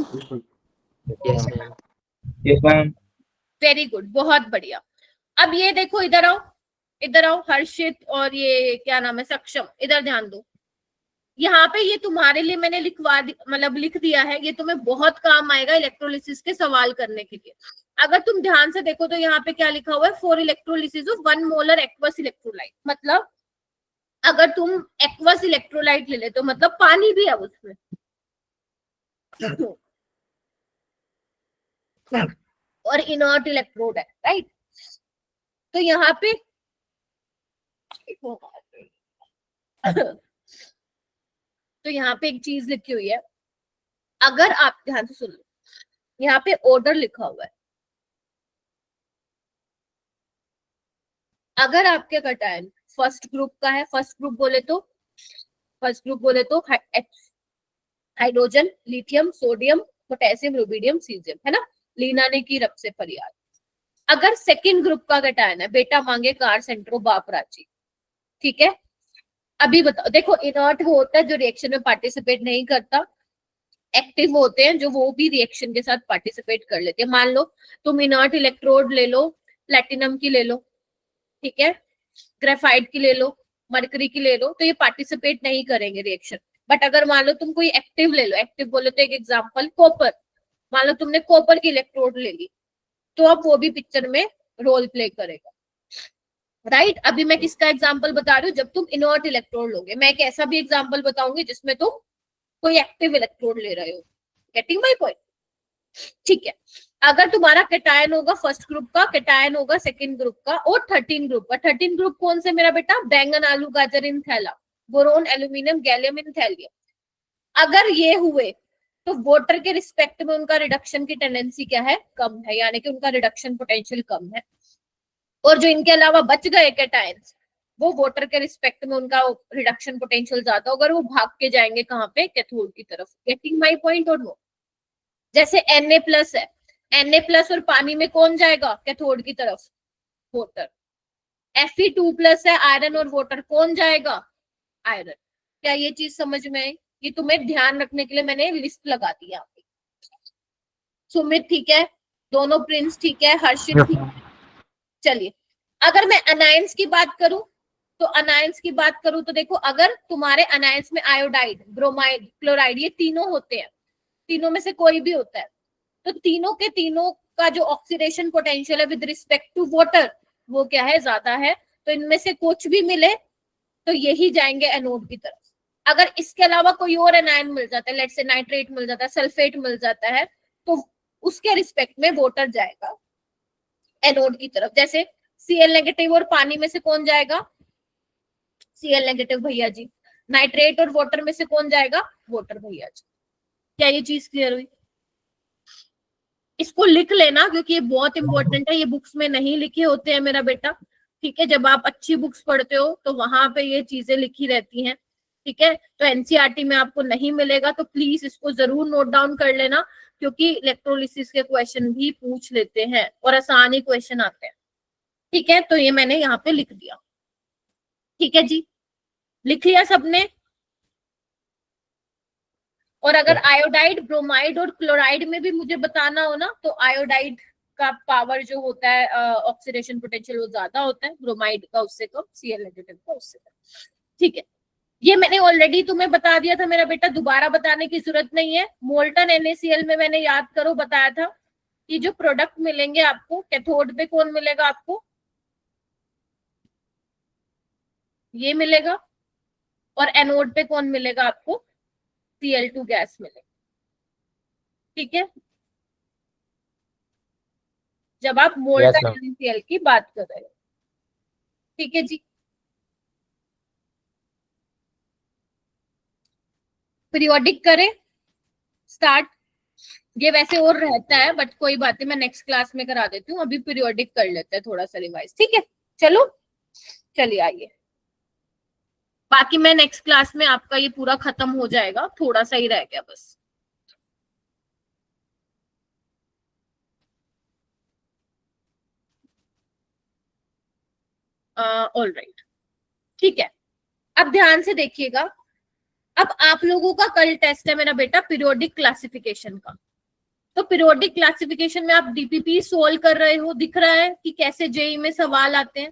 Yes ma'am. Yes ma'am. Very good, बहुत बढ़िया। अब ये देखो, इधर आओ, इधर आओ हर्षित और ये क्या नाम है, सक्षम, इधर ध्यान दो। यहाँ पे ये तुम्हारे लिए मैंने मतलब लिख दिया है, ये तुम्हें बहुत काम आएगा इलेक्ट्रोलिसिस के सवाल करने के लिए। अगर तुम ध्यान से देखो तो यहाँ पे क्या लिखा हुआ है? For electrolysis of 1 molar aqueous electrolyte. मतलब अगर तुम एक्वस इलेक्ट्रोलाइट ले ले तो मतलब पानी भी है उसमें और इनर्ट इलेक्ट्रोड है, राइट? तो यहाँ पे तो यहाँ पे एक चीज लिखी हुई है, अगर आप ध्यान से सुन लो, यहाँ पे ऑर्डर लिखा हुआ है। अगर आपके कैटायन फर्स्ट ग्रुप का है, फर्स्ट ग्रुप बोले तो hydrogen, lithium, sodium, potassium, rubidium, caesium, है ना? लीना ने की रब से फरियाद। अगर सेकंड ग्रुप का कैटायन है, बेटा मांगे कार सेंट्रो बाप रांची, ठीक है? अभी बताओ, देखो इनर्ट वो होता है जो रिएक्शन में पार्टिसिपेट नहीं करता, एक्टिव होते हैं जो वो भी रिएक्शन के साथ पार्टिसिपेट कर लेते हैं। मान लो तुम इनर्ट इलेक्ट्रोड ले लो, प्लेटिनम की ले लो, ठीक है, ग्रेफाइट की ले लो, मरकरी की ले लो, तो ये पार्टिसिपेट नहीं करेंगे रिएक्शन। बट अगर मान लो तुम कोई एक्टिव ले लो, एक्टिव बोले तो एक एग्जांपल कॉपर, मान लो तुमने कॉपर की इलेक्ट्रोड ले ली, तो अब वो भी पिक्चर में रोल प्ले करेगा, राइट? अभी मैं किसका एग्जांपल बता रही हूँ? जब तुम इनर्ट इलेक्ट्रोड लोगे। मैं एक ऐसा भी एग्जांपल बताऊंगी जिसमें तुम कोई एक्टिव इलेक्ट्रोड ले रहे हो। Getting my point? ठीक है, अगर तुम्हारा कैटायन होगा फर्स्ट ग्रुप का, कैटायन होगा सेकंड ग्रुप का और 13 ग्रुप का। 13 ग्रुप कौन से मेरा बेटा? बैंगन, आलू, गाजर, इन थैला, बोरोन, एल्यूमिनियम, गैलियम, इन थैलियम। अगर ये हुए तो वाटर के रिस्पेक्ट में उनका रिडक्शन की टेंडेंसी क्या है? कम है, यानी कि उनका रिडक्शन पोटेंशियल कम है। और जो इनके अलावा बच गए कैटायंस, वो वाटर के रिस्पेक्ट में उनका रिडक्शन पोटेंशियल ज्यादा होगा और वो भाग के जाएंगे कहाँ पे? कैथोड की तरफ। गेटिंग माय पॉइंट और नो? जैसे Na+ है, Na+ और पानी में कौन जाएगा कैथोड की तरफ? वाटर। Fe2+ है, आयरन और वाटर, कौन जाएगा? आयरन। क्या ये चीज समझ में आई? ये तुम्हें ध्यान रखने के लिए मैंने लिस्ट लगा दी यहाँ पे। सुमित ठीक है, दोनों प्रिंस ठीक है, हर्षित ठीक है। चलिए अगर मैं अनायंस की बात करूं तो देखो, अगर तुम्हारे अनायंस में आयोडाइड, ब्रोमाइड, क्लोराइड ये तीनों होते हैं, तीनों में से कोई भी होता है, तो तीनों के तीनों का जो ऑक्सीडेशन पोटेंशियल है विद रिस्पेक्ट टू वाटर वो क्या है, ज्यादा है। तो इनमें से कुछ भी मिले तो यही जाएंगे एनोड की तरफ। अगर इसके अलावा कोई और एनायन मिल जाता है, लेट्स से नाइट्रेट मिल जाता है, सल्फेट मिल जाता है, तो उसके रिस्पेक्ट में वाटर जाएगा एनोड की तरफ। जैसे Cl नेगेटिव और पानी में से कौन जाएगा? Cl नेगेटिव भैया जी। नाइट्रेट और वाटर में से कौन जाएगा? वाटर भैया जी। क्या ये चीज क्लियर हुई? इसको लिख लेना क्योंकि ये बहुत इंपॉर्टेंट है, ये बुक्स में नहीं लिखे होते हैं मेरा बेटा, ठीक है। जब आप अच्छी बुक्स पढ़ते हो तो वहां पे ये चीजें लिखी रहती हैं, ठीक है। तो एनसीईआरटी में आपको नहीं मिलेगा, तो प्लीज इसको जरूर नोट डाउन कर लेना, क्योंकि इलेक्ट्रोलिसिस के क्वेश्चन भी पूछ लेते हैं और आसान ही क्वेश्चन आते हैं, ठीक है। तो ये मैंने यहाँ पे लिख दिया, ठीक है जी, लिख लिया सबने। और अगर आयोडाइड, ब्रोमाइड और क्लोराइड में भी मुझे बताना हो ना, तो आयोडाइड का पावर जो होता है ऑक्सीडेशन पोटेंशियल वो ज्यादा होता है, ब्रोमाइड का उससे कम, Cl नेगेटिव का उससे कम, ठीक है। ये मैंने ऑलरेडी तुम्हें बता दिया था मेरा बेटा, दोबारा बताने की जरूरत नहीं है। मोल्टन NaCl में मैंने याद करो बताया था कि जो प्रोडक्ट मिलेंगे आपको, कैथोड पे कौन मिलेगा आपको? ये मिलेगा। और एनोड पे कौन मिलेगा आपको? Cl2 गैस मिलेगा, ठीक है। जब आप मोल्टन NaCl की बात कर रहे हो, ठीक है जी। पीरियोडिक करें स्टार्ट। ये वैसे और रहता है बट कोई बात नहीं, मैं नेक्स्ट क्लास में करा देती हूँ। अभी पीरियोडिक कर लेते हैं थोड़ा सा रिवाइज, ठीक है। चलो चलिए आइए, बाकी मैं नेक्स्ट क्लास में आपका ये पूरा खत्म हो जाएगा, थोड़ा सा ही रह गया बस। ऑलराइट, ठीक है। अब ध्यान से देखिएगा, अब आप लोगों का कल टेस्ट है मेरा बेटा पीरियोडिक क्लासिफिकेशन का। तो पीरियोडिक क्लासिफिकेशन में आप डीपीपी सोल्व कर रहे हो, दिख रहा है कि कैसे जेई में सवाल आते हैं।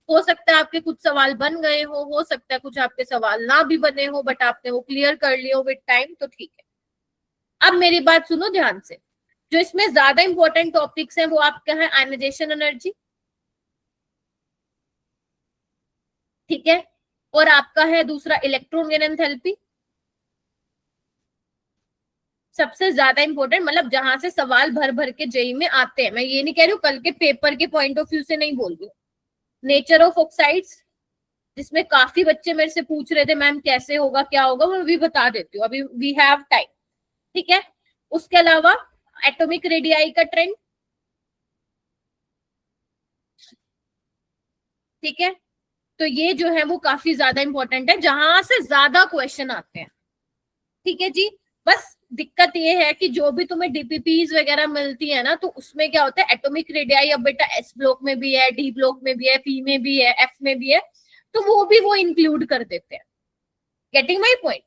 हो सकता है आपके कुछ सवाल बन गए हो सकता है कुछ आपके सवाल ना भी बने हो, बट आपने वो क्लियर कर लिए हो विद टाइम, तो ठीक है। अब मेरी बात सुनो ध्यान से, जो इसमें ज्यादा इंपॉर्टेंट टॉपिक्स हैं वो आपका है आयनाइजेशन एनर्जी, ठीक है, और आपका है दूसरा इलेक्ट्रॉन गेन एंथैल्पी। सबसे ज्यादा इंपॉर्टेंट, मतलब जहां से सवाल भर भर के जेई में आते हैं। मैं ये नहीं कह रही हूँ कल के पेपर के पॉइंट ऑफ व्यू से नहीं बोल रही हूँ। नेचर ऑफ ऑक्साइड्स, जिसमें काफी बच्चे मेरे से पूछ रहे थे मैम कैसे होगा क्या होगा, मैं भी बता देती हूँ, अभी वी हैव टाइम, ठीक है। उसके अलावा एटॉमिक रेडियाई का ट्रेंड, ठीक है। तो ये जो है वो काफी ज्यादा इंपॉर्टेंट है, जहां से ज्यादा क्वेश्चन आते हैं, ठीक है जी। बस दिक्कत ये है कि जो भी तुम्हें डीपीपीज वगैरह मिलती है ना, तो उसमें क्या होता है, एटॉमिक रेडियाई अब बेटा एस ब्लॉक में भी है, डी ब्लॉक में भी है, पी में भी है, एफ में भी है, तो वो भी वो इंक्लूड कर देते हैं। Getting my point?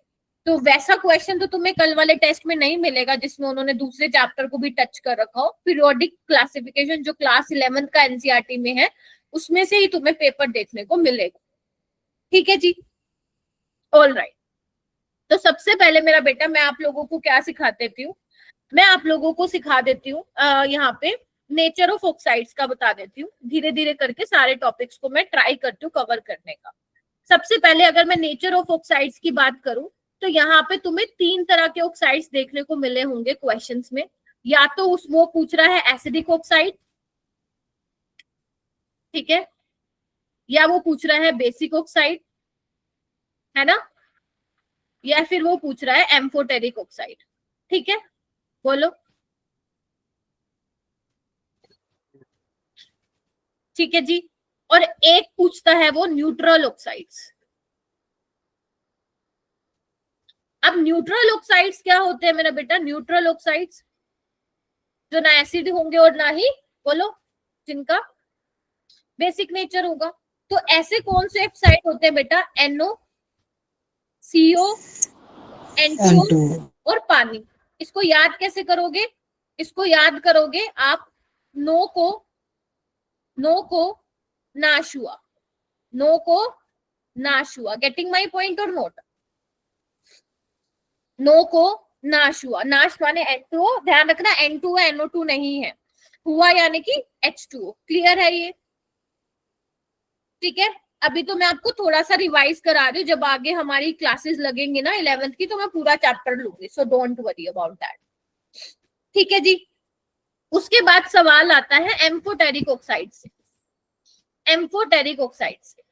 तो वैसा क्वेश्चन तो तुम्हें कल वाले टेस्ट में नहीं मिलेगा जिसमें उन्होंने दूसरे चैप्टर को भी टच कर रखा हो। पीरियोडिक क्लासिफिकेशन जो क्लास 11 का एनसीईआरटी में है, उसमें से ही तुम्हें पेपर देखने को मिलेगा, ठीक है जी। ऑल राइट, तो सबसे पहले मेरा बेटा मैं आप लोगों को क्या सिखा देती हूँ, मैं आप लोगों को सिखा देती हूँ यहाँ पे नेचर ऑफ ऑक्साइड्स का बता देती हूँ। धीरे धीरे करके सारे टॉपिक्स को मैं ट्राई करती हूँ कवर करने का। सबसे पहले अगर मैं नेचर ऑफ ऑक्साइड्स की बात करूं, तो यहाँ पे तुम्हें 3 तरह के ऑक्साइड्स देखने को मिले होंगे क्वेश्चंस में। या तो वो पूछ रहा है एसिडिक ऑक्साइड, ठीक है, या वो पूछ रहा है बेसिक ऑक्साइड, है ना, या फिर वो पूछ रहा है एम्फोटेरिक ऑक्साइड, ठीक है। बोलो, ठीक है जी। और एक पूछता है वो न्यूट्रल ऑक्साइड्स। अब न्यूट्रल ऑक्साइड्स क्या होते हैं मेरा बेटा? न्यूट्रल ऑक्साइड्स जो ना एसिड होंगे और ना ही, बोलो, जिनका बेसिक नेचर होगा। तो ऐसे कौन से ऑक्साइड होते हैं बेटा? NO, CO, N2O N2 और पानी। इसको याद कैसे करोगे? इसको याद करोगे आप, नो को नाश हुआ, नो को नाश हुआ। गेटिंग माई पॉइंट और नोट? नो को नाश हुआ, नाश माने N2O, ध्यान रखना N2O NO2 नहीं है, हुआ यानी कि H2O। क्लियर है ये? ठीक है, अभी तो मैं आपको थोड़ा सा रिवाइज करा रही हूँ, जब आगे हमारी क्लासेस लगेंगी ना 11th की तो मैं पूरा चैप्टर लूंगी, so don't worry about that. ठीक है जी। उसके बाद सवाल आता है एम्फोटेरिक ऑक्साइड से। एम्फोटेरिक ऑक्साइड से,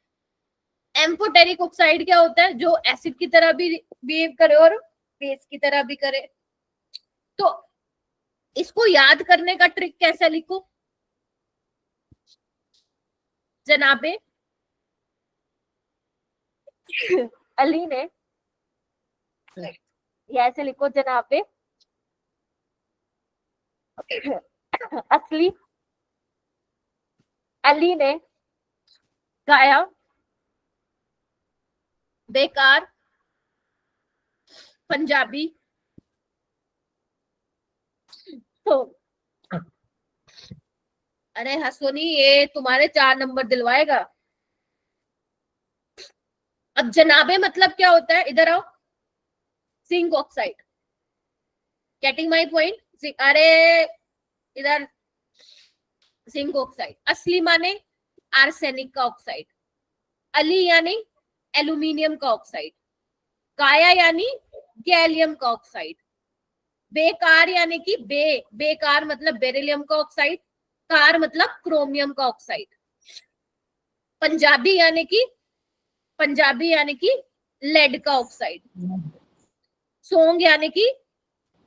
एम्फोटेरिक ऑक्साइड क्या होता है? जो एसिड की तरह भी बिहेव करे और बेस की तरह भी करे। तो इसको याद करने का ट्रिक कैसे लिखो जनाबे? अली ने ये ऐसे लिखो जनाबे, असली अली ने गाया बेकार पंजाबी। तो अरे हंसोनी, ये तुम्हारे 4 नंबर दिलवाएगा। अब जनाबे मतलब क्या होता है? इधर आओ, zinc oxide. Getting my point? अरे इधर, जिंक ऑक्साइड। असली माने आर्सेनिक का ऑक्साइड, अली यानी एल्यूमिनियम का ऑक्साइड, काया यानी गैलियम का ऑक्साइड, बेकार यानी कि बेकार मतलब बेरिलियम का ऑक्साइड, कार मतलब क्रोमियम का ऑक्साइड, पंजाबी यानी कि लेड का ऑक्साइड, सोंग यानी कि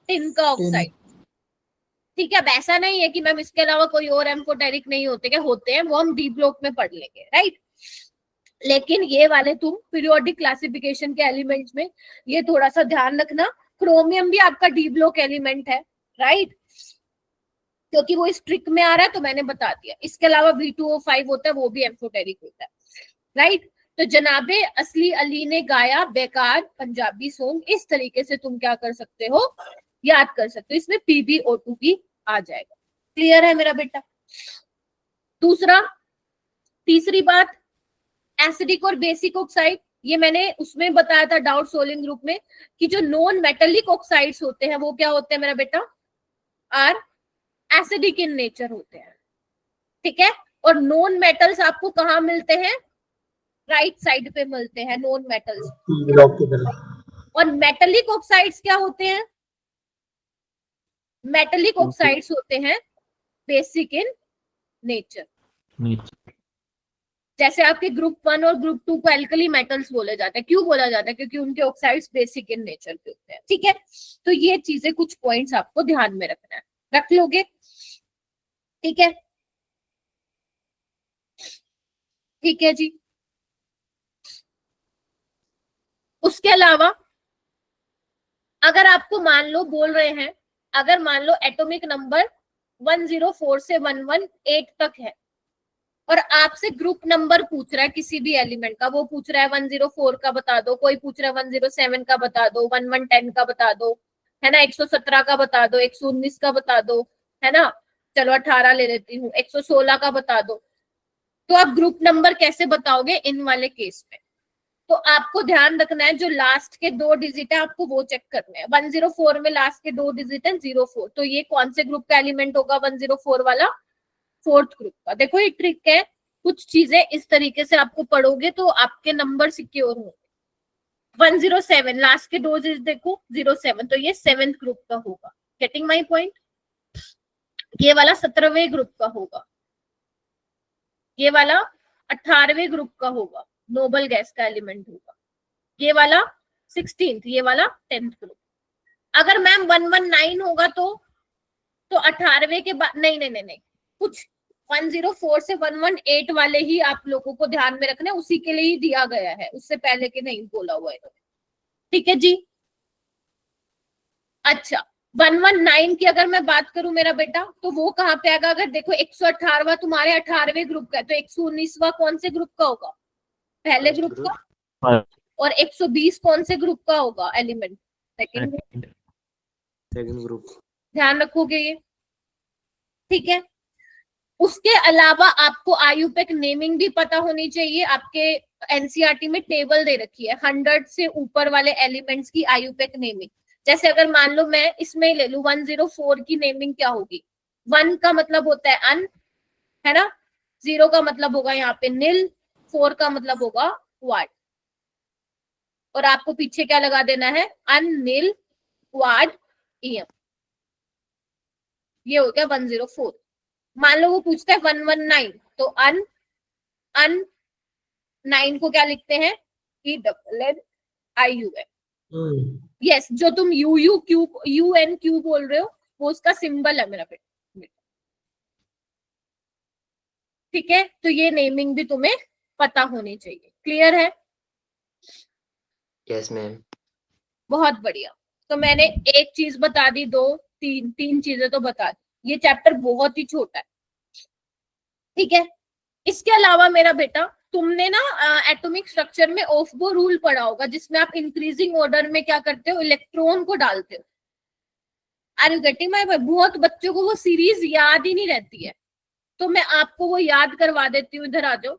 टिन का ऑक्साइड। ठीक है, अब ऐसा नहीं है कि मैम इसके अलावा कोई और एम्फोटेरिक नहीं होते, क्या होते हैं, वो हम डी ब्लॉक में पढ़ लेंगे, राइट। लेकिन ये वाले तुम पीरियोडिक क्लासिफिकेशन के एलिमेंट्स में ये थोड़ा सा ध्यान रखना, क्रोमियम भी आपका डी ब्लॉक एलिमेंट है, राइट, क्योंकि वो इस ट्रिक में आ रहा है तो मैंने बता दिया। इसके अलावा V2O5 होता है, वो भी एम्फोटेरिक होता है, राइट। तो जनाबे असली अली ने गाया बेकार पंजाबी सॉन्ग, इस तरीके से तुम क्या कर सकते हो, याद कर सकते हो। इसमें PbO2 भी आ जाएगा। क्लियर है मेरा बेटा? तीसरी बात, एसिडिक और बेसिक ऑक्साइड, ये मैंने उसमें बताया था डाउट सोल्विंग ग्रुप में कि जो नॉन मेटेलिक ऑक्साइड्स होते हैं वो क्या होते हैं मेरा बेटा? आर एसिडिक इन नेचर होते हैं, ठीक है। और नॉन मेटल्स आपको कहाँ मिलते हैं? राइट साइड पे मिलते हैं नॉन मेटल्स। और मेटेलिक ऑक्साइड्स क्या होते हैं? मेटेलिक ऑक्साइड्स होते हैं बेसिक इन नेचर। जैसे आपके ग्रुप 1 और ग्रुप 2 को एल्कली मेटल्स बोले जाते हैं। क्यों बोला जाता है? क्योंकि उनके ऑक्साइड्स बेसिक इन नेचर के होते हैं, ठीक है। तो ये चीजें, कुछ पॉइंट्स आपको ध्यान में रखना है, रख लोगे, ठीक है? ठीक है जी। उसके अलावा अगर आपको मान लो बोल रहे हैं, अगर मान लो एटॉमिक नंबर 104 से 118 तक है और आपसे ग्रुप नंबर पूछ रहा है किसी भी एलिमेंट का, वो पूछ रहा है 104 का बता दो, कोई पूछ रहा है 107 का बता दो, 1110 का बता दो, है ना, 117 का बता दो, 119 का बता दो, है ना, चलो 18 ले लेती हूँ, 116 का बता दो। तो आप ग्रुप नंबर कैसे बताओगे इन वाले केस में? तो आपको ध्यान रखना है जो लास्ट के 2 डिजिट है आपको वो चेक करने हैं। 104 में लास्ट के 2 डिजिट है 04, तो ये कौन से ग्रुप का एलिमेंट होगा? 104 वाला, 4th ग्रुप का। देखो ये ट्रिक है, कुछ चीजें इस तरीके से आपको पढ़ोगे तो आपके नंबर सिक्योर होंगे। 107 लास्ट के 2 डिजिट देखो 07, तो ये 7th ग्रुप का होगा। Getting my point? ये वाला 17वें ग्रुप का होगा, ये वाला 18वें ग्रुप का होगा, नोबल गैस का एलिमेंट होगा, ये वाला 16th, ये वाला 10th ग्रुप। अगर मैम 119 होगा तो 18वें के बाद नहीं, कुछ 104 से 118 वाले ही आप लोगों को ध्यान में रखना है, उसी के लिए ही दिया गया है, उससे पहले के नहीं बोला हुआ है, ठीक है जी। अच्छा, 119 की अगर मैं बात करूं मेरा बेटा, तो वो कहाँ पे आएगा? अगर देखो 118वां तुम्हारे 18वें ग्रुप का है, तो 119वां कौन से ग्रुप का होगा? पहले ग्रुप का। और 120 कौन से ग्रुप का होगा एलिमेंट? सेकंड। Second group. ध्यान रखोगे ये, ठीक है। उसके अलावा आपको आयुपेक नेमिंग भी पता होनी चाहिए। आपके एनसीईआरटी में टेबल दे रखी है 100 से ऊपर वाले एलिमेंट्स की आयुपेक नेमिंग। जैसे अगर मान लो मैं इसमें ले लूं 104 की नेमिंग क्या होगी? 1 का मतलब होता है अन, है ना, 0 का मतलब होगा यहाँ पे नील, 4 का मतलब होगा वाड, और आपको पीछे क्या लगा देना है? अन, नील, वाड, ईएम। ये हो गया 104। मान लो वो पूछता है 119, तो अन 9 को क्या लिखते हैं? E double N I U N. Yes, जो तुम U U Q U N Q बोल रहे हो वो उसका सिंबल है मेरा बेटा, ठीक है। तो ये नेमिंग भी तुम्हें पता होनी चाहिए। क्लियर है? Yes ma'am. बहुत बढ़िया। तो मैंने एक चीज बता दी, दो तीन चीजें तो बता दी। ये चैप्टर बहुत ही छोटा है, ठीक है। इसके अलावा मेरा बेटा तुमने ना एटॉमिक स्ट्रक्चर में ऑफ-बो रूल पढ़ा होगा, जिसमें आप इंक्रीजिंग ऑर्डर में क्या करते हो? इलेक्ट्रॉन को डालते हो। Are you getting my? बहुत बच्चों को वो सीरीज याद ही नहीं रहती है, तो मैं आपको वो याद करवा देती हूँ। इधर आ जाओ,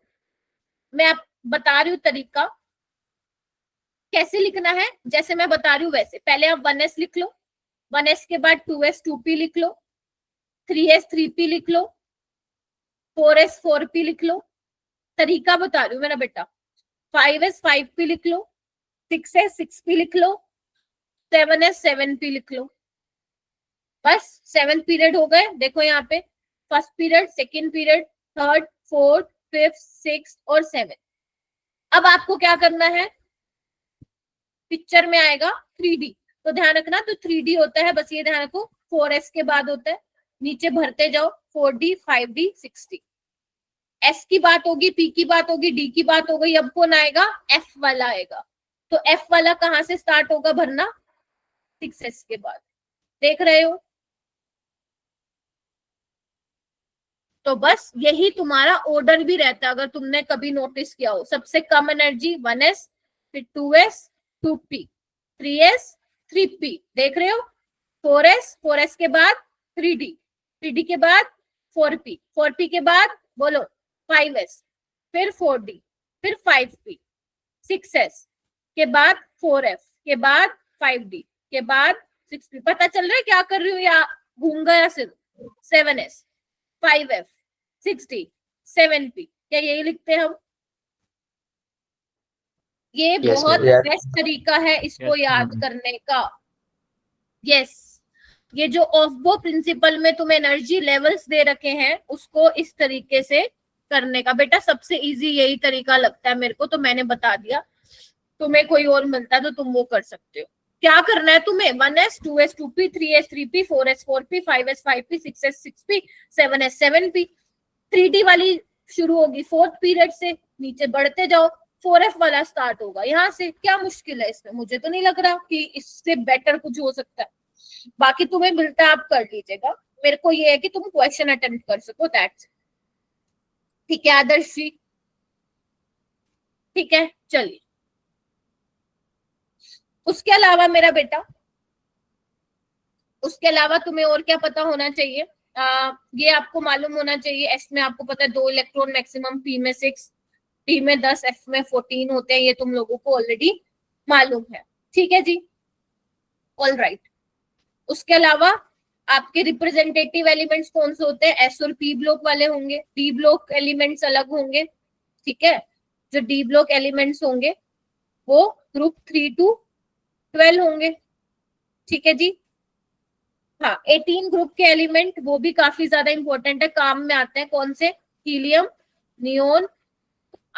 मैं आप बता रही हूँ तरीका कैसे लिखना है। जैसे मैं बता रही हूँ वैसे पहले आप 1s लिख लो, 1s के बाद 2s 2p लिख लो, 3s 3p लिख लो, 4s 4p लिख लो। तरीका बता रही हूँ मेरा बेटा। 5s 5p लिख लो, 6s 6p लिख लो, 7s 7p लिख लो। बस 7 पीरियड हो गए। देखो यहाँ पे first period, second period, third, fourth, fifth, sixth और 7। अब आपको क्या करना है? पिक्चर में आएगा 3D, तो ध्यान रखना। तो 3D होता है, बस ये ध्यान रखो, 4s के बाद होता है। नीचे भरते जाओ, 4D 5D 6D। S की बात होगी, P की बात होगी, D की बात हो गई। अब कौन आएगा? F वाला आएगा। तो F वाला कहाँ से स्टार्ट होगा भरना? 6s के बाद। देख रहे हो? तो बस यही तुम्हारा ऑर्डर भी रहता है, अगर तुमने कभी नोटिस किया हो। सबसे कम एनर्जी 1s, फिर 2s 2p, 3s 3p। देख रहे हो? 4s, 4s के बाद 3d, 3d के बाद 4p, 4p के बाद बोलो 5s, फिर 4d, फिर 5p, 6s के बाद 4f, के बाद 5d, के बाद 6p। पता चल रहा है क्या कर रही हूँ या घूम गया सिर्फ? 7s 5f 6d 7p, क्या यही लिखते हैं हम? ये Yes, बहुत ma'am. बेस्ट तरीका है इसको Yes, याद ma'am. करने का। यस, ये जो ऑफ-बो प्रिंसिपल में तुम्हें एनर्जी लेवल्स दे रखे हैं उसको इस तरीके से करने का। बेटा सबसे इजी यही तरीका लगता है मेरे को, तो मैंने बता दिया। तुम्हें कोई और मिलता है तो तुम वो कर सकते हो। क्या करना है तुम्हें? 1s 2s 2p, 3s 3p, 4s 4p, 5s 5p, 6s 6p, 7s 7p। 3d वाली शुरू होगी 4th पीरियड से, नीचे बढ़ते जाओ, 4f वाला स्टार्ट होगा यहाँ से। क्या मुश्किल है इसमें? मुझे तो नहीं लग रहा कि इससे बेटर कुछ हो सकता है। बाकी तुम्हें मिलता है आप कर लीजिएगा, मेरे को ये है कि तुम क्वेश्चन अटेम्प्ट कर सको, दैट्स। ठीक है आदर्श जी? ठीक है, चलिए। उसके अलावा मेरा बेटा, उसके अलावा तुम्हें और क्या पता होना चाहिए? ये आपको मालूम होना चाहिए, एस में आपको पता है 2 इलेक्ट्रॉन मैक्सिमम, पी में 6, टी में 10, एफ में 14 होते हैं। ये तुम लोगों को ऑलरेडी मालूम है, ठीक है जी? All right. उसके अलावा आपके रिप्रेजेंटेटिव एलिमेंट्स कौन से होते हैं? एस और पी ब्लॉक वाले होंगे, डी ब्लॉक एलिमेंट्स अलग होंगे, ठीक है। जो डी ब्लॉक एलिमेंट्स होंगे वो ग्रुप 3 to 12 होंगे, ठीक है जी? हाँ, 18 ग्रुप के एलिमेंट वो भी काफी ज्यादा इंपॉर्टेंट है, काम में आते हैं। कौन से? Helium, neon,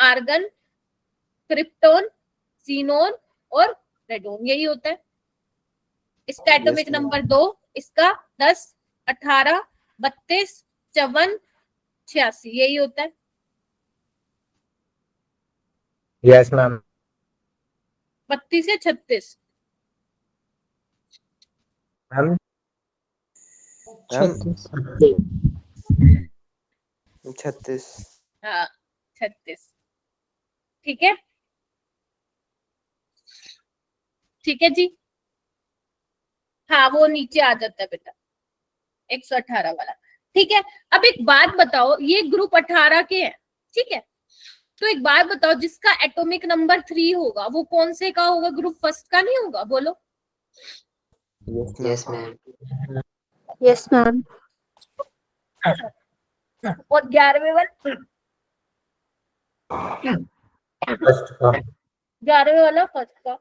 argon, krypton, xenon और रेडोन, यही होता है। इसका एटॉमिक नंबर 2, इसका 10, 18, 32, 54, 86, यही होता है। Yes ma'am. 32 से 36। मैम 36। हाँ 36, ठीक है। ठीक है जी, हाँ वो नीचे आ जाता है बेटा 118 वाला। ठीक है, अब एक बात बताओ, ये ग्रुप 18 के हैं, ठीक है, तो एक बात बताओ, जिसका एटॉमिक नंबर 3 होगा वो कौन से का होगा? ग्रुप फर्स्ट का नहीं होगा? बोलो। Yes ma'am. Yes ma'am. और 11वें वाला? फर्स्ट का। 11वें वाला फर्स्ट का।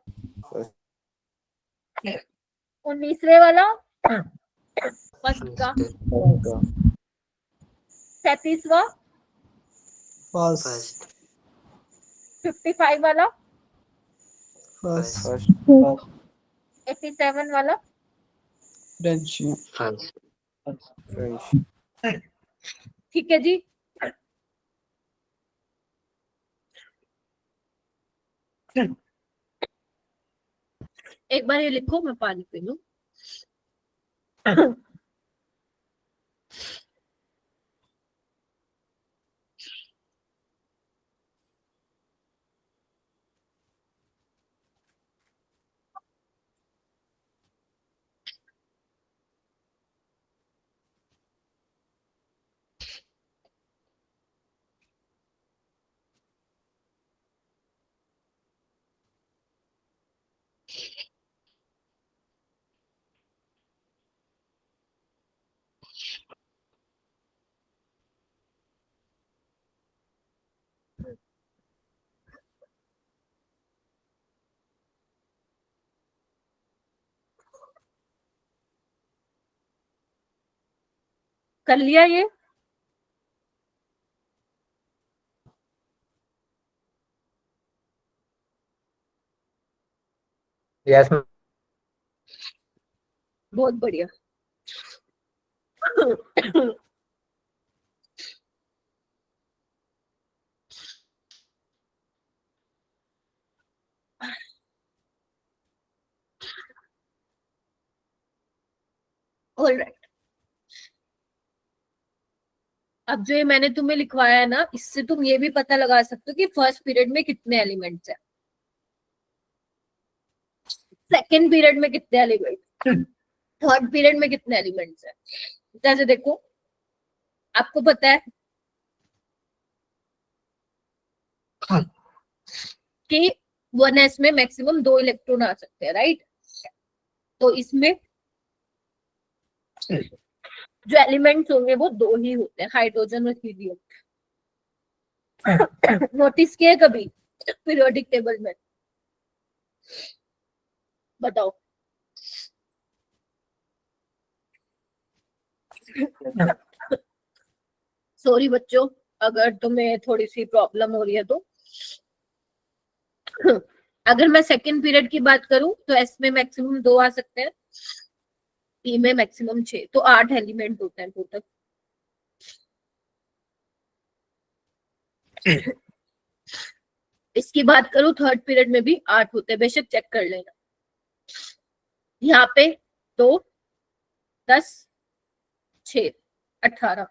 19वें वाला फर्स्ट का। 37वां फर्स्ट 55 वाला, फर्स्ट 87 वाला, फर्स्ट ठीक है जी। एक बार ये लिखो, मैं पानी पी लूं। कर लिया ये? यस बहुत बढ़िया। ऑलराइट, अब जो ये मैंने तुम्हें लिखवाया है ना, इससे तुम ये भी पता लगा सकते हो कि फर्स्ट पीरियड में कितने एलिमेंट्स हैं, सेकंड पीरियड में कितने एलिमेंट, थर्ड पीरियड में कितने एलिमेंट्स हैं। जैसे देखो, आपको पता है कि 1s में मैक्सिमम 2 इलेक्ट्रॉन आ सकते हैं, राइट? तो इसमें जो एलिमेंट्स होंगे वो 2 ही होते हैं, हाइड्रोजन और हीलियम। नोटिस किया कभी पीरियोडिक टेबल में? बताओ। सॉरी बच्चों, अगर तुम्हें थोड़ी सी प्रॉब्लम हो रही है तो। अगर मैं सेकंड पीरियड की बात करूं तो एस में मैक्सिमम 2 आ सकते हैं, पी में मैक्सिमम 6, तो 8 एलिमेंट होते हैं टोटल। इसकी बात करूं थर्ड पीरियड में भी 8 होते हैं, बेशक चेक कर लेना। यहाँ पे 2 10 6 18,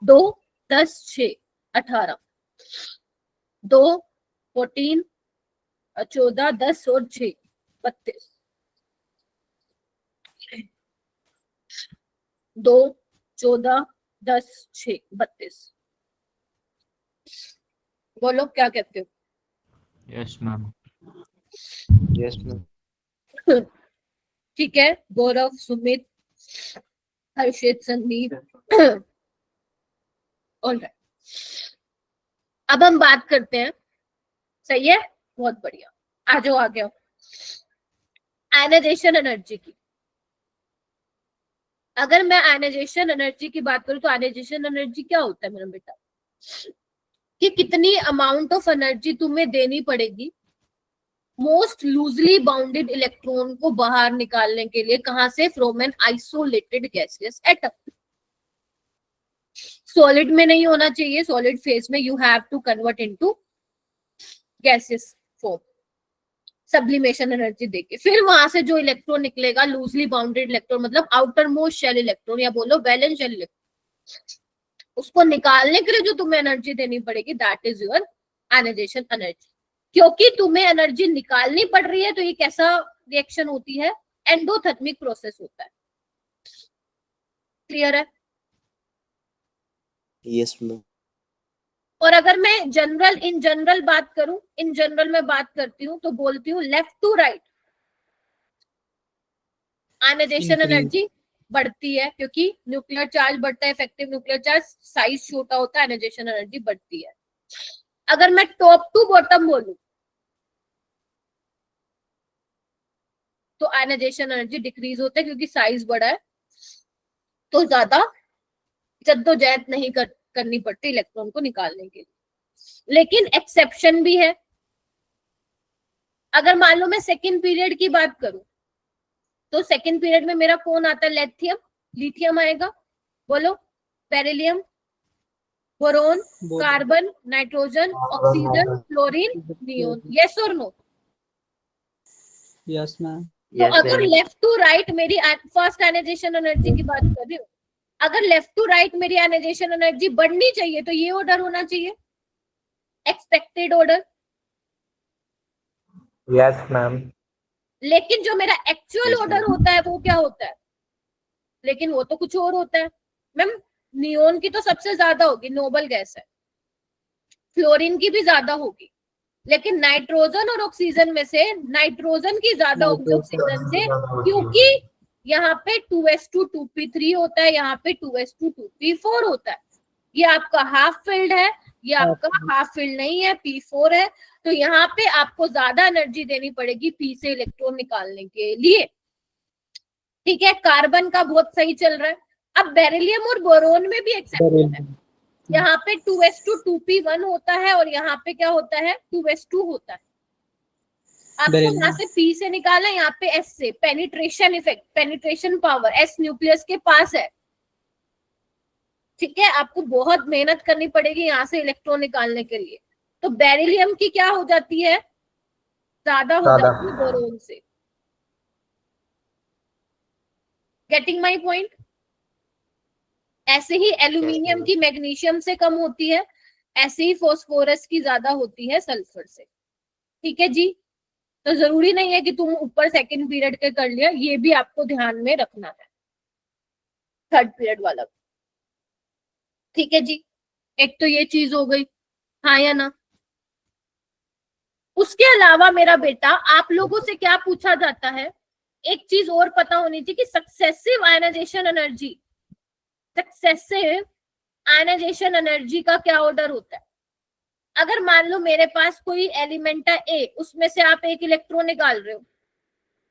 2 10 6 18, 2 14 14 10 और 6 32, 2 14 10 6 32। बोलो क्या कहते हो? Yes ma'am. Yes ma'am. ठीक है, गौरव, सुमित, हर्षित, संदीप। ऑलराइट, अब हम बात करते हैं, सही है, बहुत बढ़िया, आ जाओ आ गया, आयनाइजेशन एनर्जी की। अगर मैं आयनाइजेशन एनर्जी की बात करूं तो आयनाइजेशन एनर्जी क्या होता है मेरा बेटा? कि कितनी अमाउंट ऑफ एनर्जी तुम्हें देनी पड़ेगी मोस्ट लूजली बाउंडेड इलेक्ट्रॉन को बाहर निकालने के लिए, कहां से? From an isolated gaseous atom. Solid में नहीं होना चाहिए, सॉलिड फेज में you have to convert into gaseous form, sublimation energy देके। फिर वहां से जो इलेक्ट्रॉन निकलेगा, लूजली बाउंडेड इलेक्ट्रॉन मतलब आउटर मोस्ट शेल इलेक्ट्रॉन, या बोलो वैलेंस शेल इलेक्ट्रॉन, उसको निकालने के लिए जो तुम्हें एनर्जी देनी पड़ेगी, that is your ionisation energy, क्योंकि तुम्हें एनर्जी निकालनी पड़ रही है। तो ये कैसा रिएक्शन होती है? एंडोथर्मिक प्रोसेस होता है। क्लियर है? Yes ma'am. और अगर मैं इन जनरल बात करूं, इन जनरल में बात करती हूँ तो बोलती हूँ left to right ionisation energy बढ़ती है, क्योंकि न्यूक्लियर चार्ज बढ़ता है, इफेक्टिव न्यूक्लियर चार्ज साइज छोटा होता है, आयनाइजेशन एनर्जी बढ़ती है। अगर मैं टॉप टू बॉटम बोलूं तो आयनाइजेशन एनर्जी डिक्रीज होता है, क्योंकि साइज बड़ा है तो ज्यादा जद्दोजहद नहीं करनी पड़ती इलेक्ट्रॉन को निकालने के लिए। लेकिन एक्सेप्शन भी है। अगर मान लो मैं सेकेंड पीरियड की बात करूं तो सेकेंड पीरियड में मेरा कौन आता है? लिथियम, लिथियम आएगा, बोलो, beryllium, boron, carbon, nitrogen, oxygen, fluorine, neon. Yes और नो? Yes ma'am. तो अगर लेफ्ट टू राइट मेरी फर्स्ट आयनाइजेशन एनर्जी की बात कर रही हूँ, अगर लेफ्ट टू राइट मेरी आयनाइजेशन एनर्जी बढ़नी चाहिए तो ये ऑर्डर होना चाहिए, एक्सपेक्टेड ऑर्डर। Yes ma'am. लेकिन जो मेरा एक्चुअल ऑर्डर होता है वो क्या होता है? लेकिन वो तो कुछ और होता है। मैम नियोन की तो सबसे ज्यादा होगी, नोबल गैस है। फ्लोरीन की भी ज्यादा होगी, लेकिन नाइट्रोजन और ऑक्सीजन में से नाइट्रोजन की ज्यादा होगी ऑक्सीजन से, क्योंकि यहाँ पे 2s2 2p3 होता है, यहाँ पे 2s2 2p4 होता है। ये आपका हाफ फील्ड है, ये आपका हाफ फील्ड नहीं है, p4 है। तो यहाँ पे आपको ज्यादा एनर्जी देनी पड़ेगी p से इलेक्ट्रॉन निकालने के लिए। ठीक है, कार्बन का बहुत सही चल रहा है। अब बेरिलियम और बोरोन में भी एक्सेप्शन है। यहाँ पे 2s2 2p1 होता है और यहाँ पे क्या होता है? 2s2 होता है। आपको यहाँ से p से निकालना है, यहाँ पे s से। Penetration effect, penetration power s nucleus के पास है। ठीक है, आपको बहुत मेहनत करनी पड़ेगी यहाँ से इलेक्ट्रॉन निकालने के लिए। तो बेरिलियम की क्या हो जाती है? ज्यादा हो जाती है बोरोन से। Getting my point? ऐसे ही एल्यूमिनियम की मैग्नीशियम से कम होती है, ऐसे ही फास्फोरस की ज्यादा होती है सल्फर से। ठीक है जी? तो जरूरी नहीं है कि तुम ऊपर सेकंड पीरियड के कर लिया, ये भी आपको ध्यान में रखना है थर्ड पीरियड वाला। ठीक है जी? एक तो ये चीज हो गई, हाँ या ना? उसके अलावा मेरा बेटा आप लोगों से क्या पूछा जाता है, एक चीज और पता होनी चाहिए कि successive ionisation energy, successive ionisation energy का क्या ऑर्डर होता है। अगर मान लो मेरे पास कोई एलिमेंट है ए, उसमें से आप एक इलेक्ट्रॉन निकाल रहे हो,